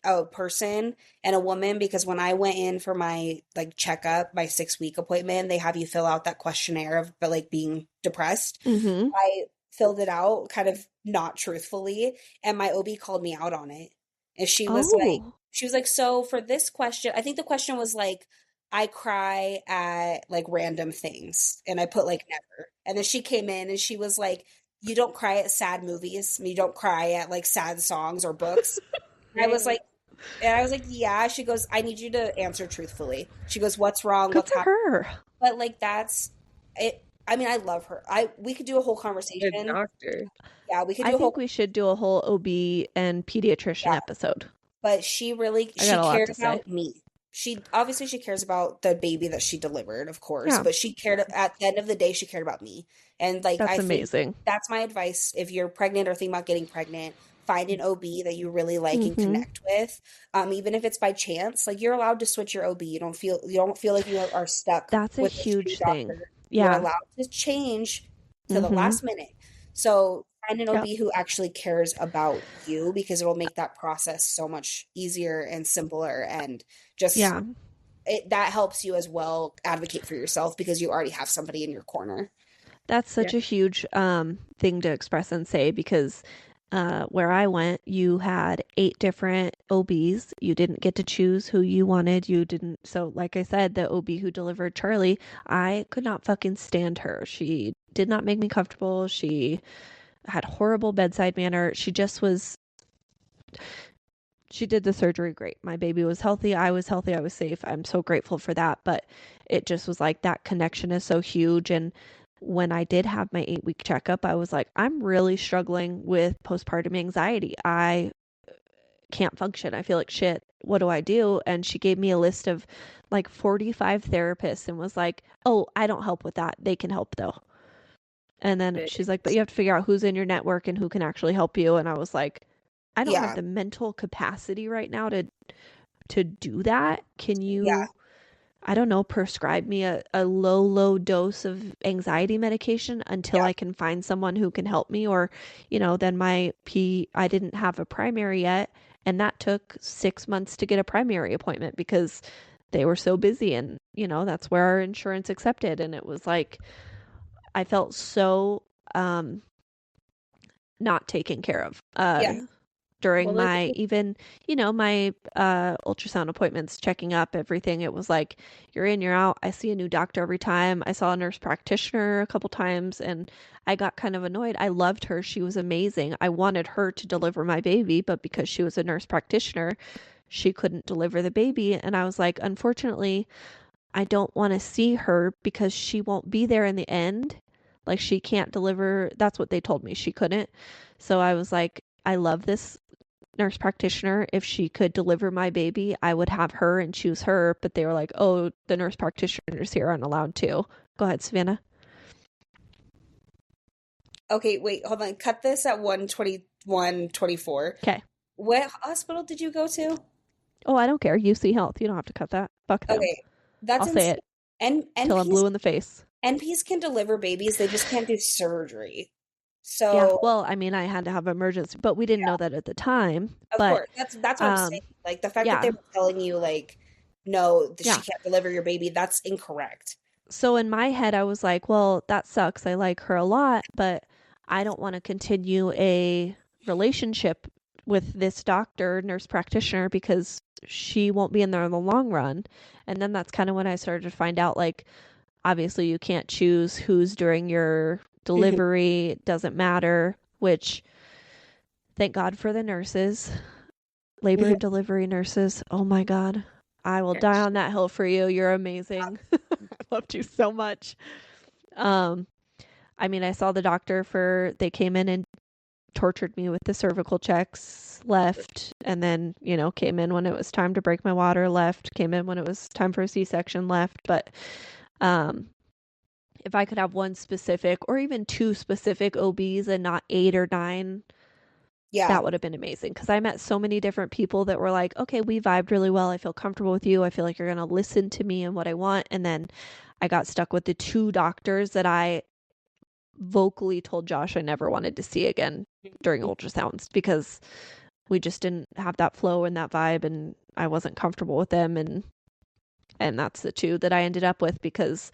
a person and a woman, because when I went in for my like checkup, my 6 week appointment, they have you fill out that questionnaire of like being depressed. Mm-hmm. I filled it out kind of not truthfully, and my OB called me out on it. And Oh, she was like, so for this question, I think the question was like, I cry at like random things. And I put like never. And then she came in and she was like, you don't cry at sad movies. You don't cry at like sad songs or books. And I was Yeah. like, yeah. She goes, I need you to answer truthfully. She goes, what's wrong? good What's for happening? her. But like that's it. I mean, I love her. We could do a whole Good conversation. doctor. Yeah, we could I do a think whole we should do a whole OB and pediatrician yeah. episode. But she really I got she a lot cared to say. about me. She obviously she cares about the baby that she delivered, of course, Yeah, but she cared at the end of the day she cared about me. And like that's I think amazing. that's my advice if you're pregnant or thinking about getting pregnant, find an OB that you really like and Mm-hmm. connect with. Even if it's by chance, like you're allowed to switch your OB. You don't feel like you are stuck That's a with this new huge thing. doctor. You're Yeah. allowed to change to the Mm-hmm. last minute. So find an Yep. OB who actually cares about you, because it'll make that process so much easier and simpler, and just Yeah. that helps you as well advocate for yourself because you already have somebody in your corner. That's Yeah. such a huge thing to express and say because where I went, you had 8 different OBs. You didn't get to choose who you wanted. You didn't. So, like I said, the OB who delivered Charlie, I could not fucking stand her. She did not make me comfortable. She had horrible bedside manner. She just was. She did the surgery great. My baby was healthy. I was healthy. I was safe. I'm so grateful for that. But it just was like that connection is so huge. And when I did have my 8 week checkup, I was like, I'm really struggling with postpartum anxiety. I can't function. I feel like shit. What do I do? And she gave me a list of like 45 therapists and was like, oh, I don't help with that. They can help though. And then Big. she's like, but you have to figure out who's in your network and who can actually help you. And I was like, I don't have Yeah, the mental capacity right now to do that. Can yeah, you, I don't know, prescribe me a low dose of anxiety medication until yeah. I can find someone who can help me? Or, then I didn't have a primary yet. And that took 6 months to get a primary appointment because they were so busy. And, that's where our insurance accepted. And it was like, I felt so not taken care of Yeah. during Well, like, my even my ultrasound appointments, checking up everything. It was like, you're in, you're out. I see a new doctor every time. I saw a nurse practitioner a couple times and I got kind of annoyed. I loved her. She was amazing. I wanted her to deliver my baby, but because she was a nurse practitioner, she couldn't deliver the baby. And I was like, unfortunately, I don't want to see her because she won't be there in the end. Like, she can't deliver. That's what they told me. She couldn't. So I was like, I love this nurse practitioner. If she could deliver my baby, I would have her and choose her. But they were like, oh, the nurse practitioners here aren't allowed to. Go ahead, Savannah. Okay, wait, hold on. Cut this at 1:21:24. Okay. What hospital did you go to? Oh, I don't care. UC Health. You don't have to cut that. Fuck them. Okay, that's I'll say insane. it And till I'm blue in the face. NPs can deliver babies, they just can't do surgery. Yeah. So, Well, I mean, I had to have emergency, but we didn't know that at the time. of But course, that's what I'm saying. Like the fact that they yeah. were telling you like, no, she Yeah. can't deliver your baby, that's incorrect. So in my head, I was like, well, that sucks. I like her a lot, but I don't want to continue a relationship with this doctor, nurse practitioner, because she won't be in there in the long run. And then that's kind of when I started to find out, like, obviously you can't choose who's during your Mhm. delivery. It doesn't matter, which thank God for the nurses, labor Mhm. and delivery nurses. Oh my God. I will die on that hill for you. You're amazing. I loved you so much. Um, I mean, I saw the doctor they came in and tortured me with the cervical checks, left, and then, came in when it was time to break my water, left, came in when it was time for a C-section, left. But um, if I could have one specific or even two specific OBs and not 8 or 9, Yeah. that would have been amazing because I met so many different people that were like, okay, we vibed really well. I feel comfortable with you. I feel like you're going to listen to me and what I want. And then I got stuck with the 2 doctors that I vocally told Josh I never wanted to see again during ultrasounds because we just didn't have that flow and that vibe, and I wasn't comfortable with them, and that's the two that I ended up with because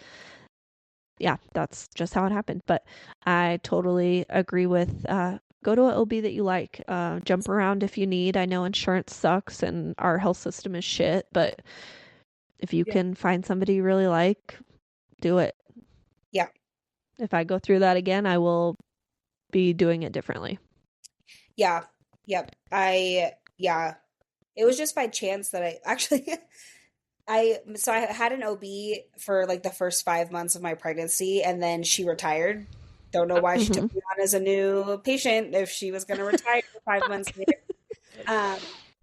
yeah, that's just how it happened. But I totally agree with go to an OB that you like. Jump around if you need. I know insurance sucks and our health system is shit, but if you can find somebody you really like, do it. Yeah. If I go through that again, I will be doing it differently. Yeah. Yep. It was just by chance that I actually I had an OB for like the first 5 months of my pregnancy, and then she retired. Don't know why she took me on as a new patient if she was going to retire 5 months later.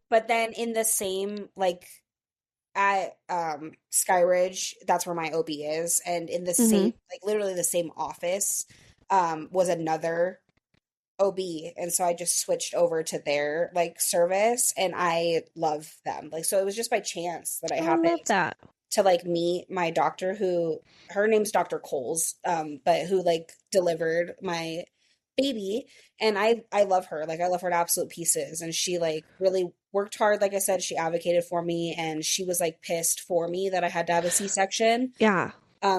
But then in the same, like at Skyridge, that's where my OB is, and in the same, like literally the same office, was another OB, and so I just switched over to their like service, and I love them. Like, so it was just by chance that I happened to like meet my doctor, who her name's Dr. Coles, but who like delivered my baby, and I love her. Like, I love her to absolute pieces, and she like really worked hard. Like I said, she advocated for me, and she was like pissed for me that I had to have a C-section. Yeah.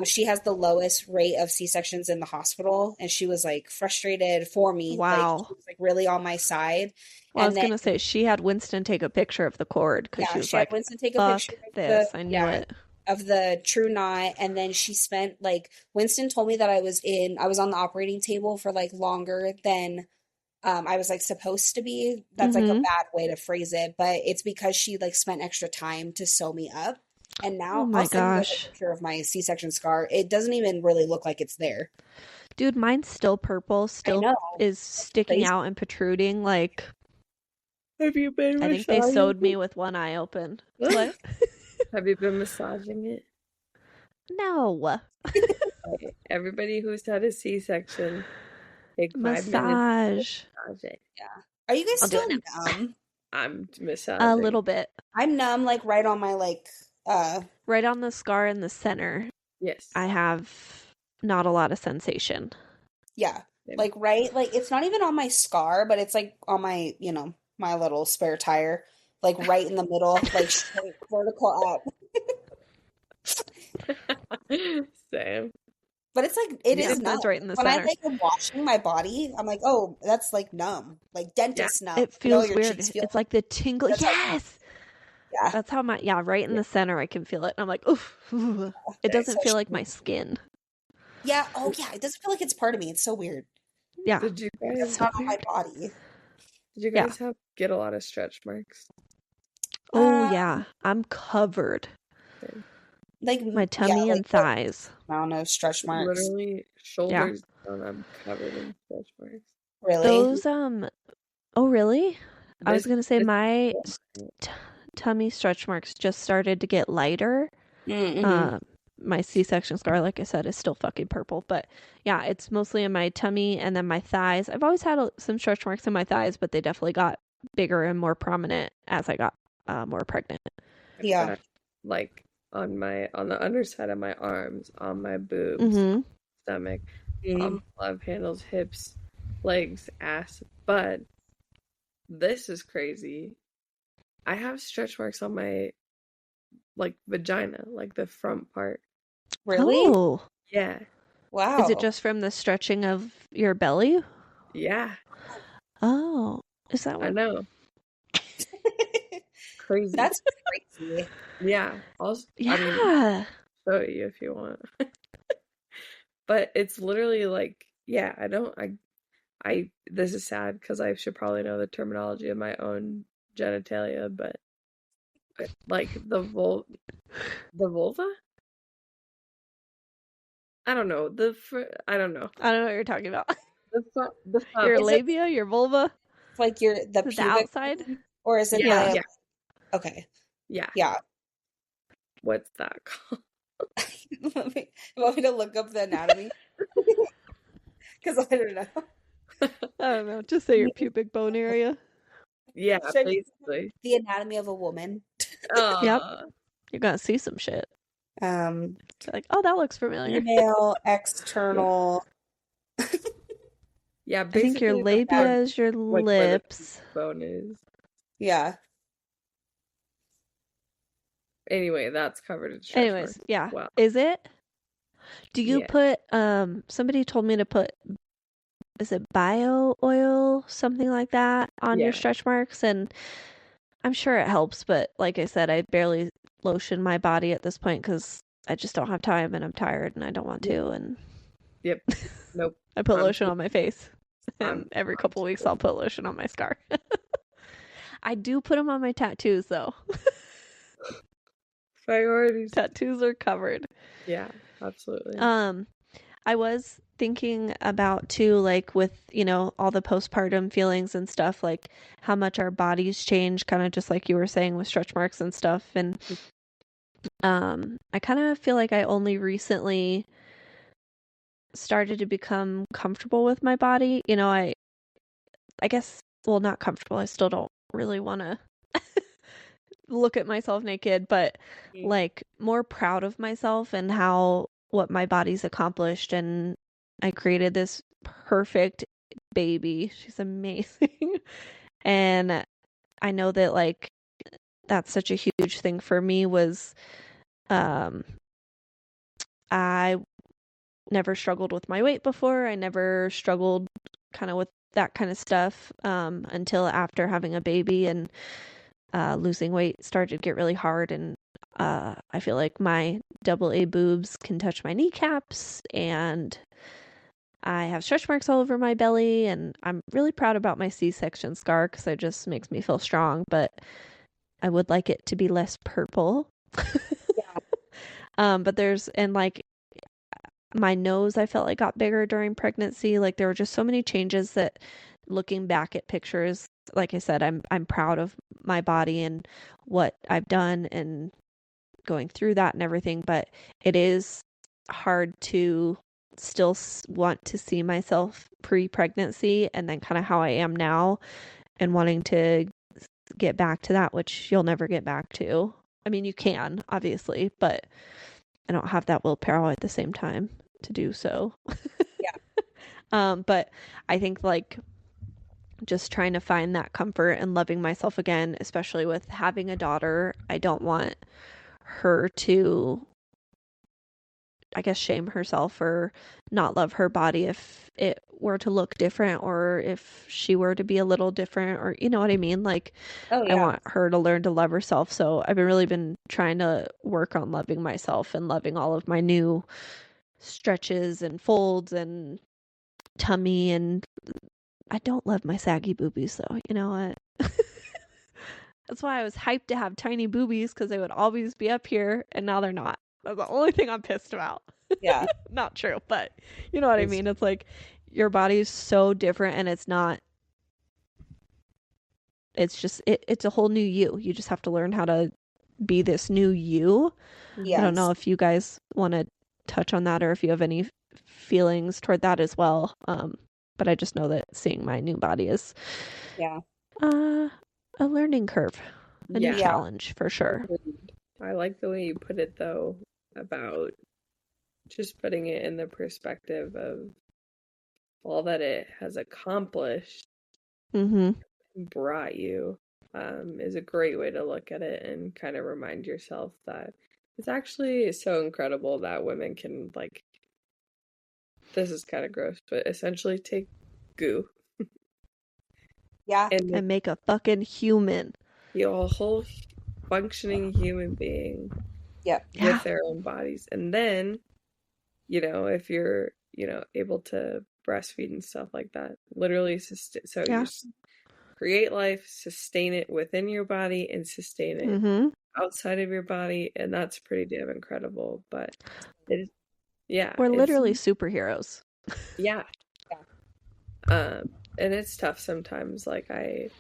She has the lowest rate of C-sections in the hospital, and she was like frustrated for me. Wow. Like, she was like really on my side. Well, I was gonna say she had Winston take a picture of the cord because she was like, had Winston take a picture of this. I knew it. Of the true knot, and then she spent like Winston told me that I was on the operating table for like longer than I was like supposed to be. That's like a bad way to phrase it, but it's because she like spent extra time to sew me up. And now I'll send you a picture of my C-section scar. It doesn't even really look like it's there. Dude, mine's still purple. Still is sticking out and protruding. Like, have you been? I think they sewed me with one eye open. What? Have you been massaging it? No. Everybody who's had a C-section, take 5 minutes. Massage it. Yeah. Are you guys still numb? I'm massaging. A little bit. I'm numb, like right on my right on the scar in the center. Yes. I have not a lot of sensation. Yeah. Like right, like it's not even on my scar, but it's like on my, my little spare tire, like right in the middle, like straight vertical up. Same. But it's like it is numb. Right in the when center. I like am washing my body, I'm like, oh, that's like numb, like dentist numb. It feels weird. It's like the tingle. Yes. Yeah. That's how right in the center I can feel it. And I'm like, oof. It doesn't feel like my skin. Yeah. Oh yeah. It doesn't feel like it's part of me. It's so weird. Yeah. Did you guys it's not on my body. Did you guys get a lot of stretch marks? Oh yeah. I'm covered. Like my tummy and thighs. I don't know, stretch marks. Literally shoulders down, I'm covered in stretch marks. Really? Those oh really? I was gonna say my tummy stretch marks just started to get lighter. My C-section scar, like I said, is still fucking purple, but yeah, it's mostly in my tummy and then my thighs. I've always had some stretch marks in my thighs, but they definitely got bigger and more prominent as I got more pregnant. Yeah. Like on the underside of my arms, on my boobs, stomach, love handles, hips, legs, ass, butt. This is crazy. I have stretch marks on my like vagina, like the front part. Really? Oh. Yeah. Wow. Is it just from the stretching of your belly? Yeah. Oh. Is that what? I know. Crazy. That's crazy. Yeah. I mean, show you if you want. But it's literally like, yeah, I this is sad because I should probably know the terminology of my own genitalia, but like the vulva? I don't know. I don't know. I don't know what you're talking about. The your labia, your vulva? It's like the outside? Or is it yeah. Okay. Yeah. Yeah. What's that called? You want me to look up the anatomy? Because I don't know. I don't know. Just say your pubic bone area. Yeah, basically. The anatomy of a woman. Yep. You're gonna see some shit. Like, oh, that looks familiar. Female, external. Yeah, I think your labia is your lips. Bone is. Yeah. Anyway, that's covered in stretch marks Anyways, yeah. as well. Is it? Do you Yeah. put somebody told me to put, is it bio oil, something like that, on your Yeah. stretch marks? And I'm sure it helps, but like I said, I barely lotion my body at this point because I just don't have time and I'm tired and I don't want Yep. to. And Yep. Nope. I put I'm lotion on my face. I'm And every couple weeks I'll put lotion on my scar. I do put them on my tattoos though. priorities. Tattoos are covered. Yeah, absolutely. I was thinking about too, like with, all the postpartum feelings and stuff, like how much our bodies change, kind of just like you were saying with stretch marks and stuff. And I kind of feel like I only recently started to become comfortable with my body. I guess, well, not comfortable. I still don't really want to look at myself naked, but like more proud of myself and what my body's accomplished. And I created this perfect baby. She's amazing. And I know that like that's such a huge thing for me was I never struggled with my weight before. I never struggled kind of with that kind of stuff until after having a baby, and losing weight started to get really hard. And I feel like my double A boobs can touch my kneecaps, and I have stretch marks all over my belly, and I'm really proud about my C-section scar because it just makes me feel strong, but I would like it to be less purple. But and like my nose, I felt like got bigger during pregnancy. Like there were just so many changes that looking back at pictures, like I said, I'm proud of my body and what I've done and going through that and everything, but it is hard to still want to see myself pre-pregnancy and then kind of how I am now and wanting to get back to that, which you'll never get back to. I mean, you can, obviously, but I don't have that willpower at the same time to do so. Yeah. But I think like just trying to find that comfort and loving myself again, especially with having a daughter. I don't want her to, I guess, shame herself or not love her body if it were to look different or if she were to be a little different, or you know what I mean? Like, Oh I yeah. want her to learn to love herself. So I've really been trying to work on loving myself and loving all of my new stretches and folds and tummy. And I don't love my saggy boobies though. You know what? That's why I was hyped to have tiny boobies, because they would always be up here, and now they're not. That's the only thing I'm pissed about. Yeah. Not true, but you know what I mean? It's like your body is so different, and it's not, it's just, it's a whole new you. You just have to learn how to be this new you. Yes. I don't know if you guys want to touch on that or if you have any feelings toward that as well. But I just know that seeing my new body is a learning curve, a new challenge for sure. I like the way you put it though, about just putting it in the perspective of all that it has accomplished, brought you, is a great way to look at it and kind of remind yourself that it's actually so incredible that women can, like, this is kind of gross, but essentially take goo. And make a fucking human. A whole functioning human being. With their own bodies. And then, if you're, able to breastfeed and stuff like that, literally, you create life, sustain it within your body, and sustain it outside of your body, and that's pretty damn incredible. But we're literally superheroes. And it's tough sometimes. Like I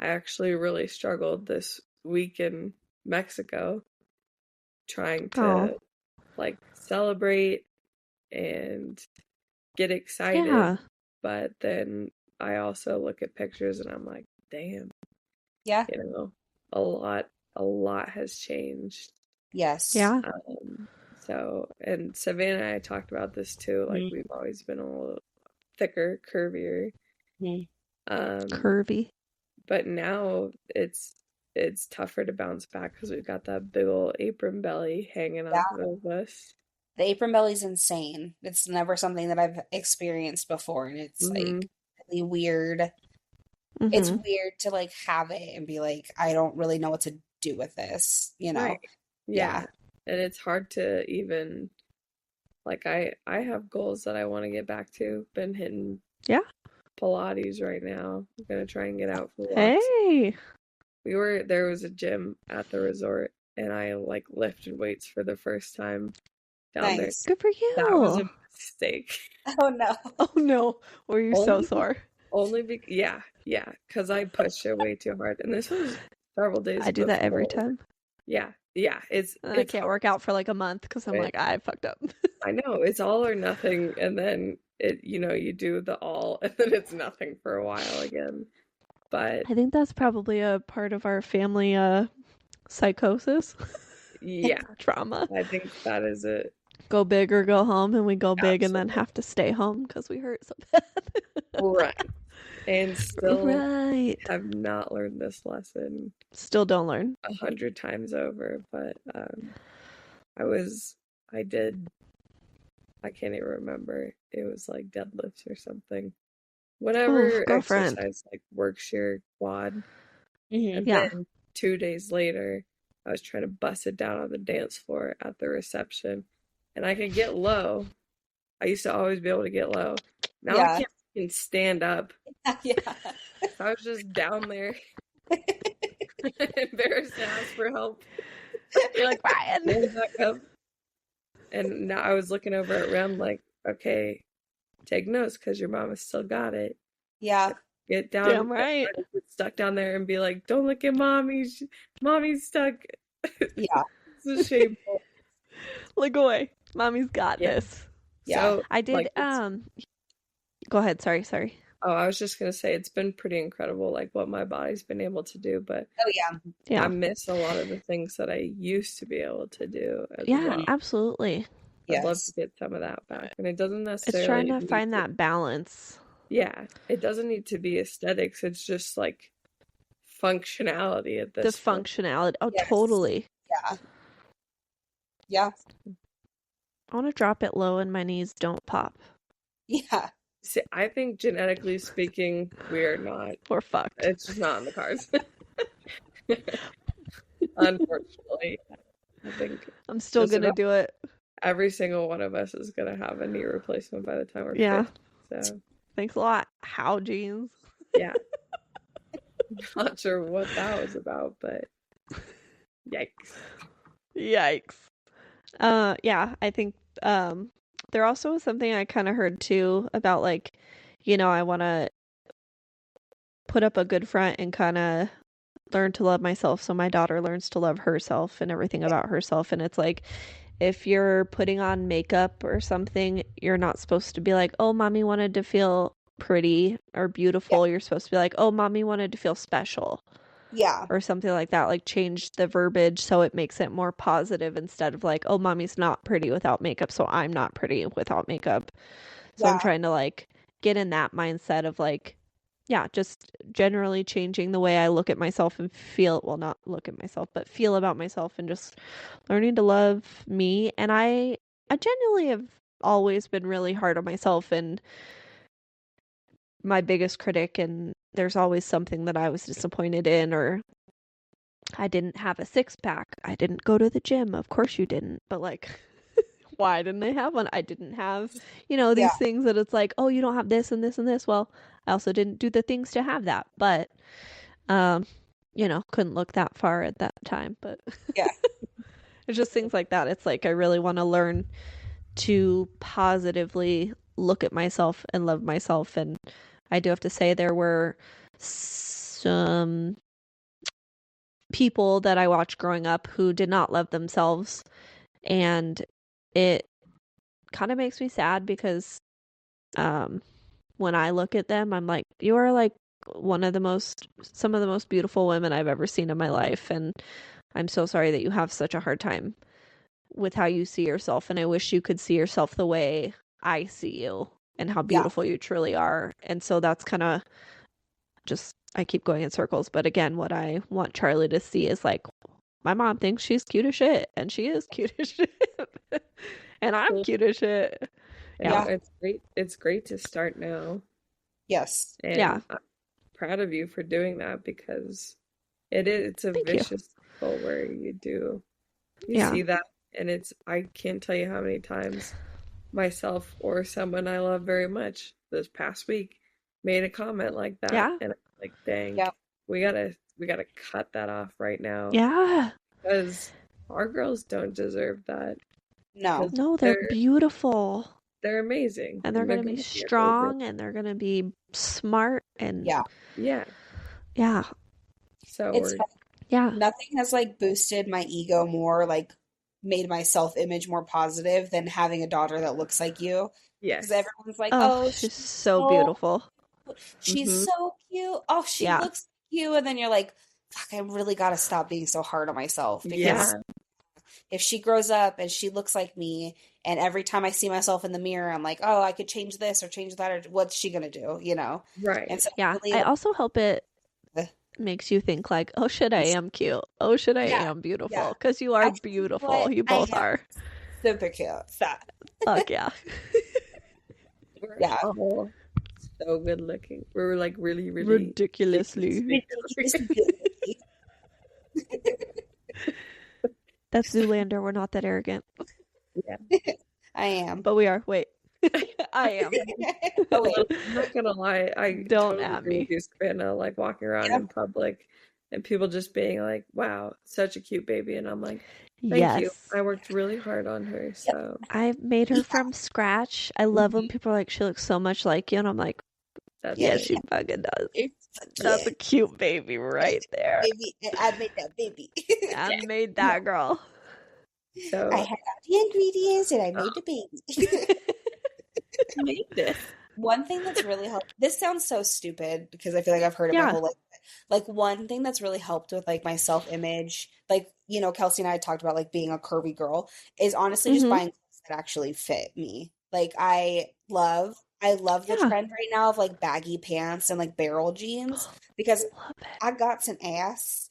actually really struggled this week in Mexico trying to like celebrate and get excited, but then I also look at pictures and I'm like, damn, a lot has changed. So, and Savannah and I talked about this too, like we've always been a little thicker, curvier, curvy, but now it's tougher to bounce back because we've got that big old apron belly hanging Yeah. off of us. The apron belly's insane. It's never something that I've experienced before, and it's Mm-hmm. like really weird. It's weird to like have it and be like, I don't really know what to do with this, you know? Right. Yeah. Yeah. And it's hard to even like I have goals that I want to get back to. Been hitting Yeah. Pilates right now. I'm gonna try and get out for walks. Hey. There was a gym at the resort and I like lifted weights for the first time down there. Nice. Good for That was a you. mistake. Oh no. Oh no. Were you so Only sore? only yeah, because I pushed it way too hard. And this was several days I do that every before. time. Yeah. It's And I can't hard. work out for like a month because I'm Right. like, I fucked up. I know, it's all or nothing, and then you do the all, and then it's nothing for a while again. But I think that's probably a part of our family psychosis yeah, trauma. I think that is it. Go big or go home, and we go big and then Absolutely. have to stay home because we hurt so bad. Right. And still Right. have not learned this lesson Still don't learn. 100 times over, but I did, I can't even remember. It was like deadlifts or something. Whatever girlfriend. exercise like works your quad. Mhm. And Yeah. then 2 days later, I was trying to bust it down on the dance floor at the reception, and I could get low. I used to always be able to get low. Now I Yeah. can't even stand up. Yeah. I was just down there, embarrassed to ask for help. You're like, Ryan. Stand back up. And now I was looking over at Rem like, okay, take notes because your mama still got it. Yeah. Get down. Damn right. Get stuck down there and be like, don't look at mommy. Mommy's stuck. Yeah. This is shameful. Look away. Mommy's got Yeah. this. Yeah. So I did like, go ahead, sorry. oh, I was just gonna say it's been pretty incredible like what my body's been able to do, but Oh yeah. Yeah. I miss a lot of the things that I used to be able to do as Yeah, well. absolutely. I'd love Yes. to get some of that back. And it doesn't It's necessarily trying to need find that balance. Yeah, it doesn't need to be aesthetics. It's just like functionality at The this point. functionality. Oh, Yes. totally. Yeah. Yeah. I want to drop it low and my knees don't pop. Yeah. See, I think genetically speaking, we are not. We're fucked. It's just not in the cards. Unfortunately, I think I'm still just gonna about do it. every single one of us is gonna have a knee replacement by the time we're Yeah. 50. So Thanks a lot. How jeans? yeah, not sure what that was about, but yikes. Yikes. Yeah, I think there also was something I kind of heard too about like, I want to put up a good front and kind of learn to love myself so my daughter learns to love herself and everything about herself. And it's like, if you're putting on makeup or something, you're not supposed to be like, oh, mommy wanted to feel pretty or beautiful. You're supposed to be like, oh, mommy wanted to feel special. Yeah. Or something like that. Like change the verbiage so it makes it more positive instead of like, oh, mommy's not pretty without makeup, so I'm not pretty without makeup. So I'm trying to like get in that mindset of like, yeah, just generally changing the way I look at myself and feel, well, not look at myself, but feel about myself and just learning to love me. And I genuinely have always been really hard on myself and my biggest critic, and there's always something that I was disappointed in, or I didn't have a six-pack. I didn't go to the gym. Of course you didn't. But like, why didn't I have one? I didn't have, these things that it's like, oh, you don't have this and this and this. Well, I also didn't do the things to have that. But, couldn't look that far at that time. But Yeah. it's just things like that. It's like I really want to learn to positively look at myself and love myself. And I do have to say there were some people that I watched growing up who did not love themselves, and it kind of makes me sad because when I look at them, I'm like, you are like some of the most beautiful women I've ever seen in my life, and I'm so sorry that you have such a hard time with how you see yourself, and I wish you could see yourself the way I see you and how beautiful you truly are. And so that's kind of just, I keep going in circles. But again, what I want Charlie to see is like, my mom thinks she's cute as shit, and she is cute as shit. And I'm cute as shit. Yeah, it's great. It's great to start now. Yes. And I'm proud of you for doing that, because it's a vicious cycle where you see that, and I can't tell you how many times myself or someone I love very much this past week made a comment like that, and I'm like, dang, we gotta cut that off right now. Yeah, because our girls don't deserve that. No, they're beautiful. They're amazing, and they're gonna be strong, and they're gonna be smart, and yeah. So it's nothing has like boosted my ego more, like made my self-image more positive than having a daughter that looks like you. Yes, because everyone's like, "Oh, she's so beautiful. She's so cute. Oh, she looks like you," and then you're like, "Fuck, I really gotta stop being so hard on myself." Because if she grows up and she looks like me, and every time I see myself in the mirror, I'm like, "Oh, I could change this or change that," or what's she gonna do? You know? Right. And so really, I also hope it makes you think like, oh shit, I am cute. Oh shit, I am beautiful. Because you are beautiful. You both are. Super cute. Stop. Fuck yeah. Yeah. Oh, so good looking. We were like really, really ridiculously. That's Zoolander. We're not that arrogant. Yeah. I am. But we are. Wait. I am. I'm not gonna lie. I don't totally at agree me. with you, Savannah, like walking around in public and people just being like, wow, such a cute baby. And I'm like, thank you. I worked really hard on her. So I made her from scratch. I love when people are like, she looks so much like you. And I'm like, she fucking does. That's a cute baby right there. Baby. I made that baby. I made that girl. So I had all the ingredients and I made the baby. Made this. One thing that's really helped, this sounds so stupid because I feel like I've heard it my whole life. Like one thing that's really helped with like my self-image, like, you know, Kelsey and I talked about like being a curvy girl, is honestly just buying clothes that actually fit me. Like I love the trend right now of like baggy pants and like barrel jeans because I got some ass.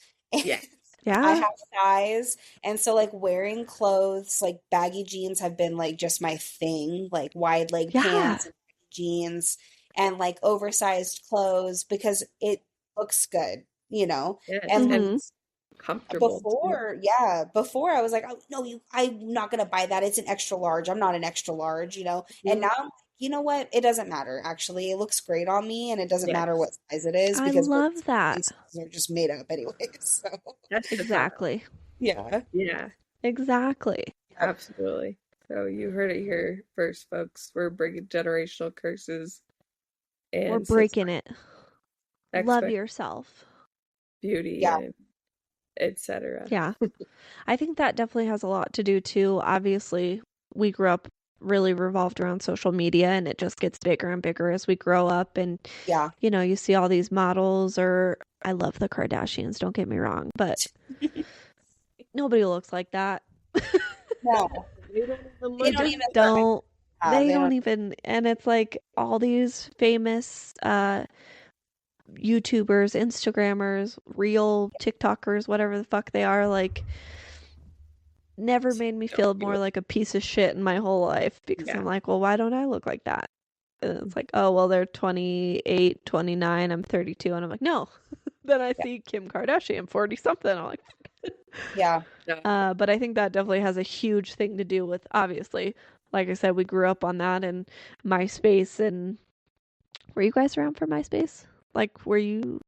I have thighs, and so like wearing clothes like baggy jeans have been like just my thing, like wide leg pants and jeans and like oversized clothes because it looks good, you know. And it's comfortable before I was like, oh no, I'm not gonna buy that. It's an extra large. I'm not an extra large, you know. And now I'm like, you know what? It doesn't matter. Actually, it looks great on me, and it doesn't matter what size it is because I love that. They're just made up anyway. So exactly. Yeah. Exactly. Absolutely. So you heard it here first, folks. We're breaking generational curses. And we're breaking it. Love yourself. Beauty. Etc. Yeah. I think that definitely has a lot to do too. Obviously, we grew up really revolved around social media, and it just gets bigger and bigger as we grow up, and you know, you see all these models, or I love the Kardashians, don't get me wrong, but nobody looks like that. No. They don't even, and it's like all these famous YouTubers, Instagrammers, real TikTokers, whatever the fuck they are, like never made me feel more like a piece of shit in my whole life because I'm like, well, why don't I look like that? And it's like, oh, well, they're 28, 29, I'm 32. And I'm like, no. Then I see Kim Kardashian, 40 something. I'm like, but I think that definitely has a huge thing to do with, obviously, like I said, we grew up on that and MySpace. And were you guys around for MySpace? Like, were you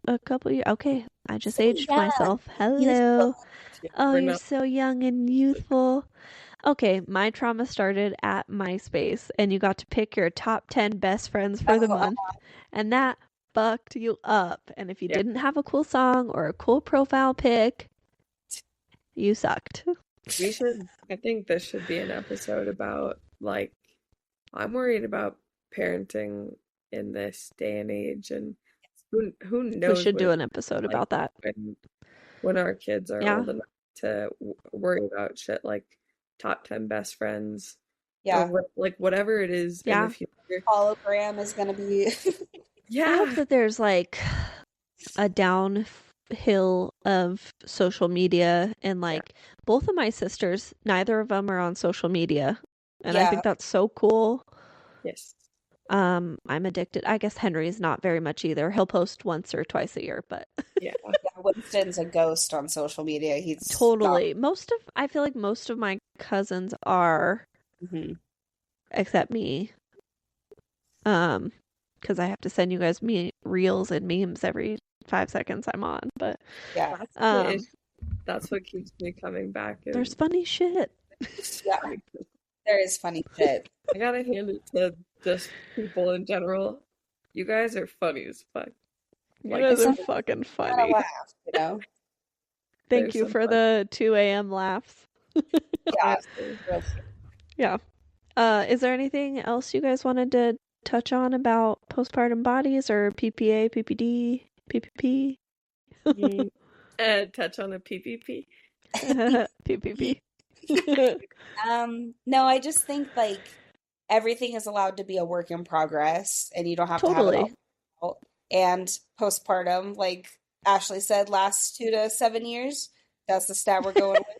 a couple years? Okay, I just aged myself. Hello. Oh, you're so young and youthful. Okay, my trauma started at MySpace, and you got to pick your top 10 best friends for the month, and that fucked you up. And if you didn't have a cool song or a cool profile pic, you sucked. I think this should be an episode about, like, I'm worried about parenting in this day and age, and who knows. We should do an episode about that. When our kids are old enough to worry about shit like top 10 best friends. Or like whatever it is in the future. Hologram is going to be I hope Yeah. that there's like a downhill of social media, and like both of my sisters, neither of them are on social media, and I Yeah. think that's so cool. Yes. I'm addicted. I guess Henry's not very much either. He'll post once or twice a year, but Yeah. Yeah, Winston's a ghost on social media. He's not. totally. I feel like most of my cousins are, Mhm. except me. Because I have to send you guys me reels and memes every 5 seconds I'm on. But Yeah. That's the issue. That's what keeps me coming back. there's funny shit. Yeah. There is funny shit. I gotta hand it to just people in general. You guys are funny as fuck. You Like, guys are Sometimes fucking you gotta funny. laugh, you know? Thank there's you some for fun. the 2 a.m. laughs. Yeah. Honestly. Really. Yeah. Is there anything else you guys wanted to touch on about postpartum bodies or PPA, PPD, PPP? Touch on a PPP. PPP. No, I just think like everything is allowed to be a work in progress and you don't have to have it all Totally. out. And postpartum, like Ashley said, lasts 2 to 7 years. That's the stat we're going with.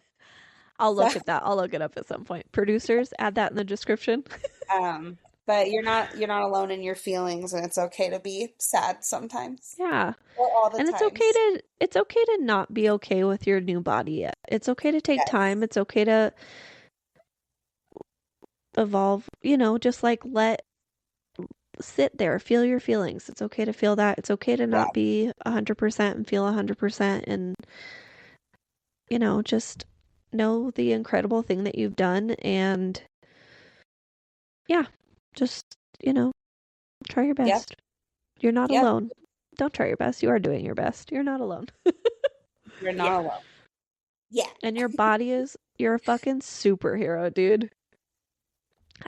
I'll So, look at that. I'll look it up at some point. Producers, add that in the description. but you're not alone in your feelings, and it's okay to be sad sometimes. Yeah. Or all the And times. it's okay to not be okay with your new body yet. It's okay to take Yes. time. It's okay to evolve, just like sit there, feel your feelings. It's okay to feel that. It's okay to Yeah. not be 100% and feel 100%, and just know the incredible thing that you've done, and yeah, just, try your Yep. best. You're not Yep. alone. Don't try your best. You are doing your best. You're not alone. You're Yeah. not alone. Yeah. And you're a fucking superhero, dude.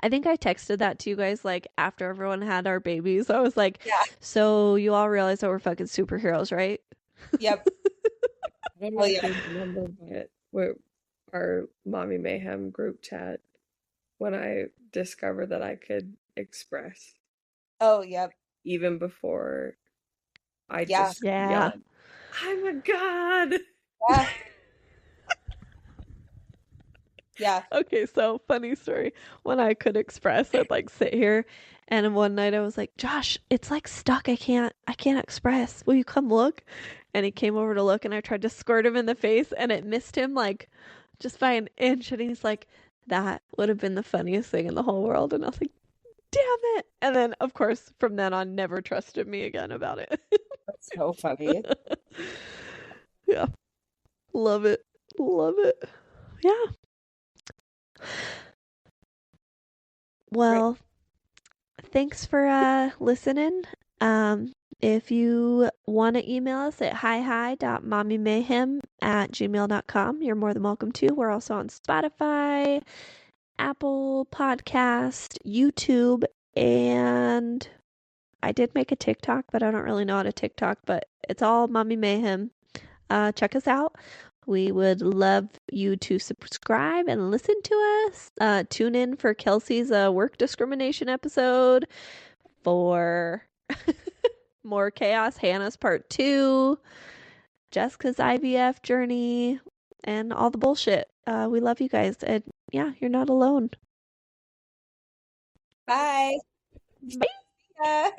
I think I texted that to you guys like after everyone had our babies. I was like, Yeah. so you all realize that we're fucking superheroes, right? Yep. I don't know Oh if yeah. you remember, but with our Mommy Mayhem group chat, when I discovered that I could express Oh yep. even before I Yeah. just Yeah. yelled, I'm a god! Yeah. Yeah. Okay, so funny story. When I could express, I'd like sit here, and one night I was like, Josh, it's like stuck. I can't express. Will you come look? And he came over to look, and I tried to squirt him in the face, and it missed him like just by an inch. And he's like, that would have been the funniest thing in the whole world. And I was like, damn it. And then, of course, from then on, never trusted me again about it. That's so funny. Yeah. Love it. Love it. Yeah. Well, thanks for listening. If you want to email us at hihi.mommymayhem@gmail.com, you're more than welcome to. We're also on Spotify, Apple Podcast, YouTube, and I did make a TikTok, but I don't really know how to TikTok, but it's all Mommy Mayhem. Check us out. We would love you to subscribe and listen to us. Tune in for Kelsey's work discrimination episode, for more chaos, Hannah's part 2, Jessica's IVF journey, and all the bullshit. We love you guys. And yeah, you're not alone. Bye. Bye. Yeah.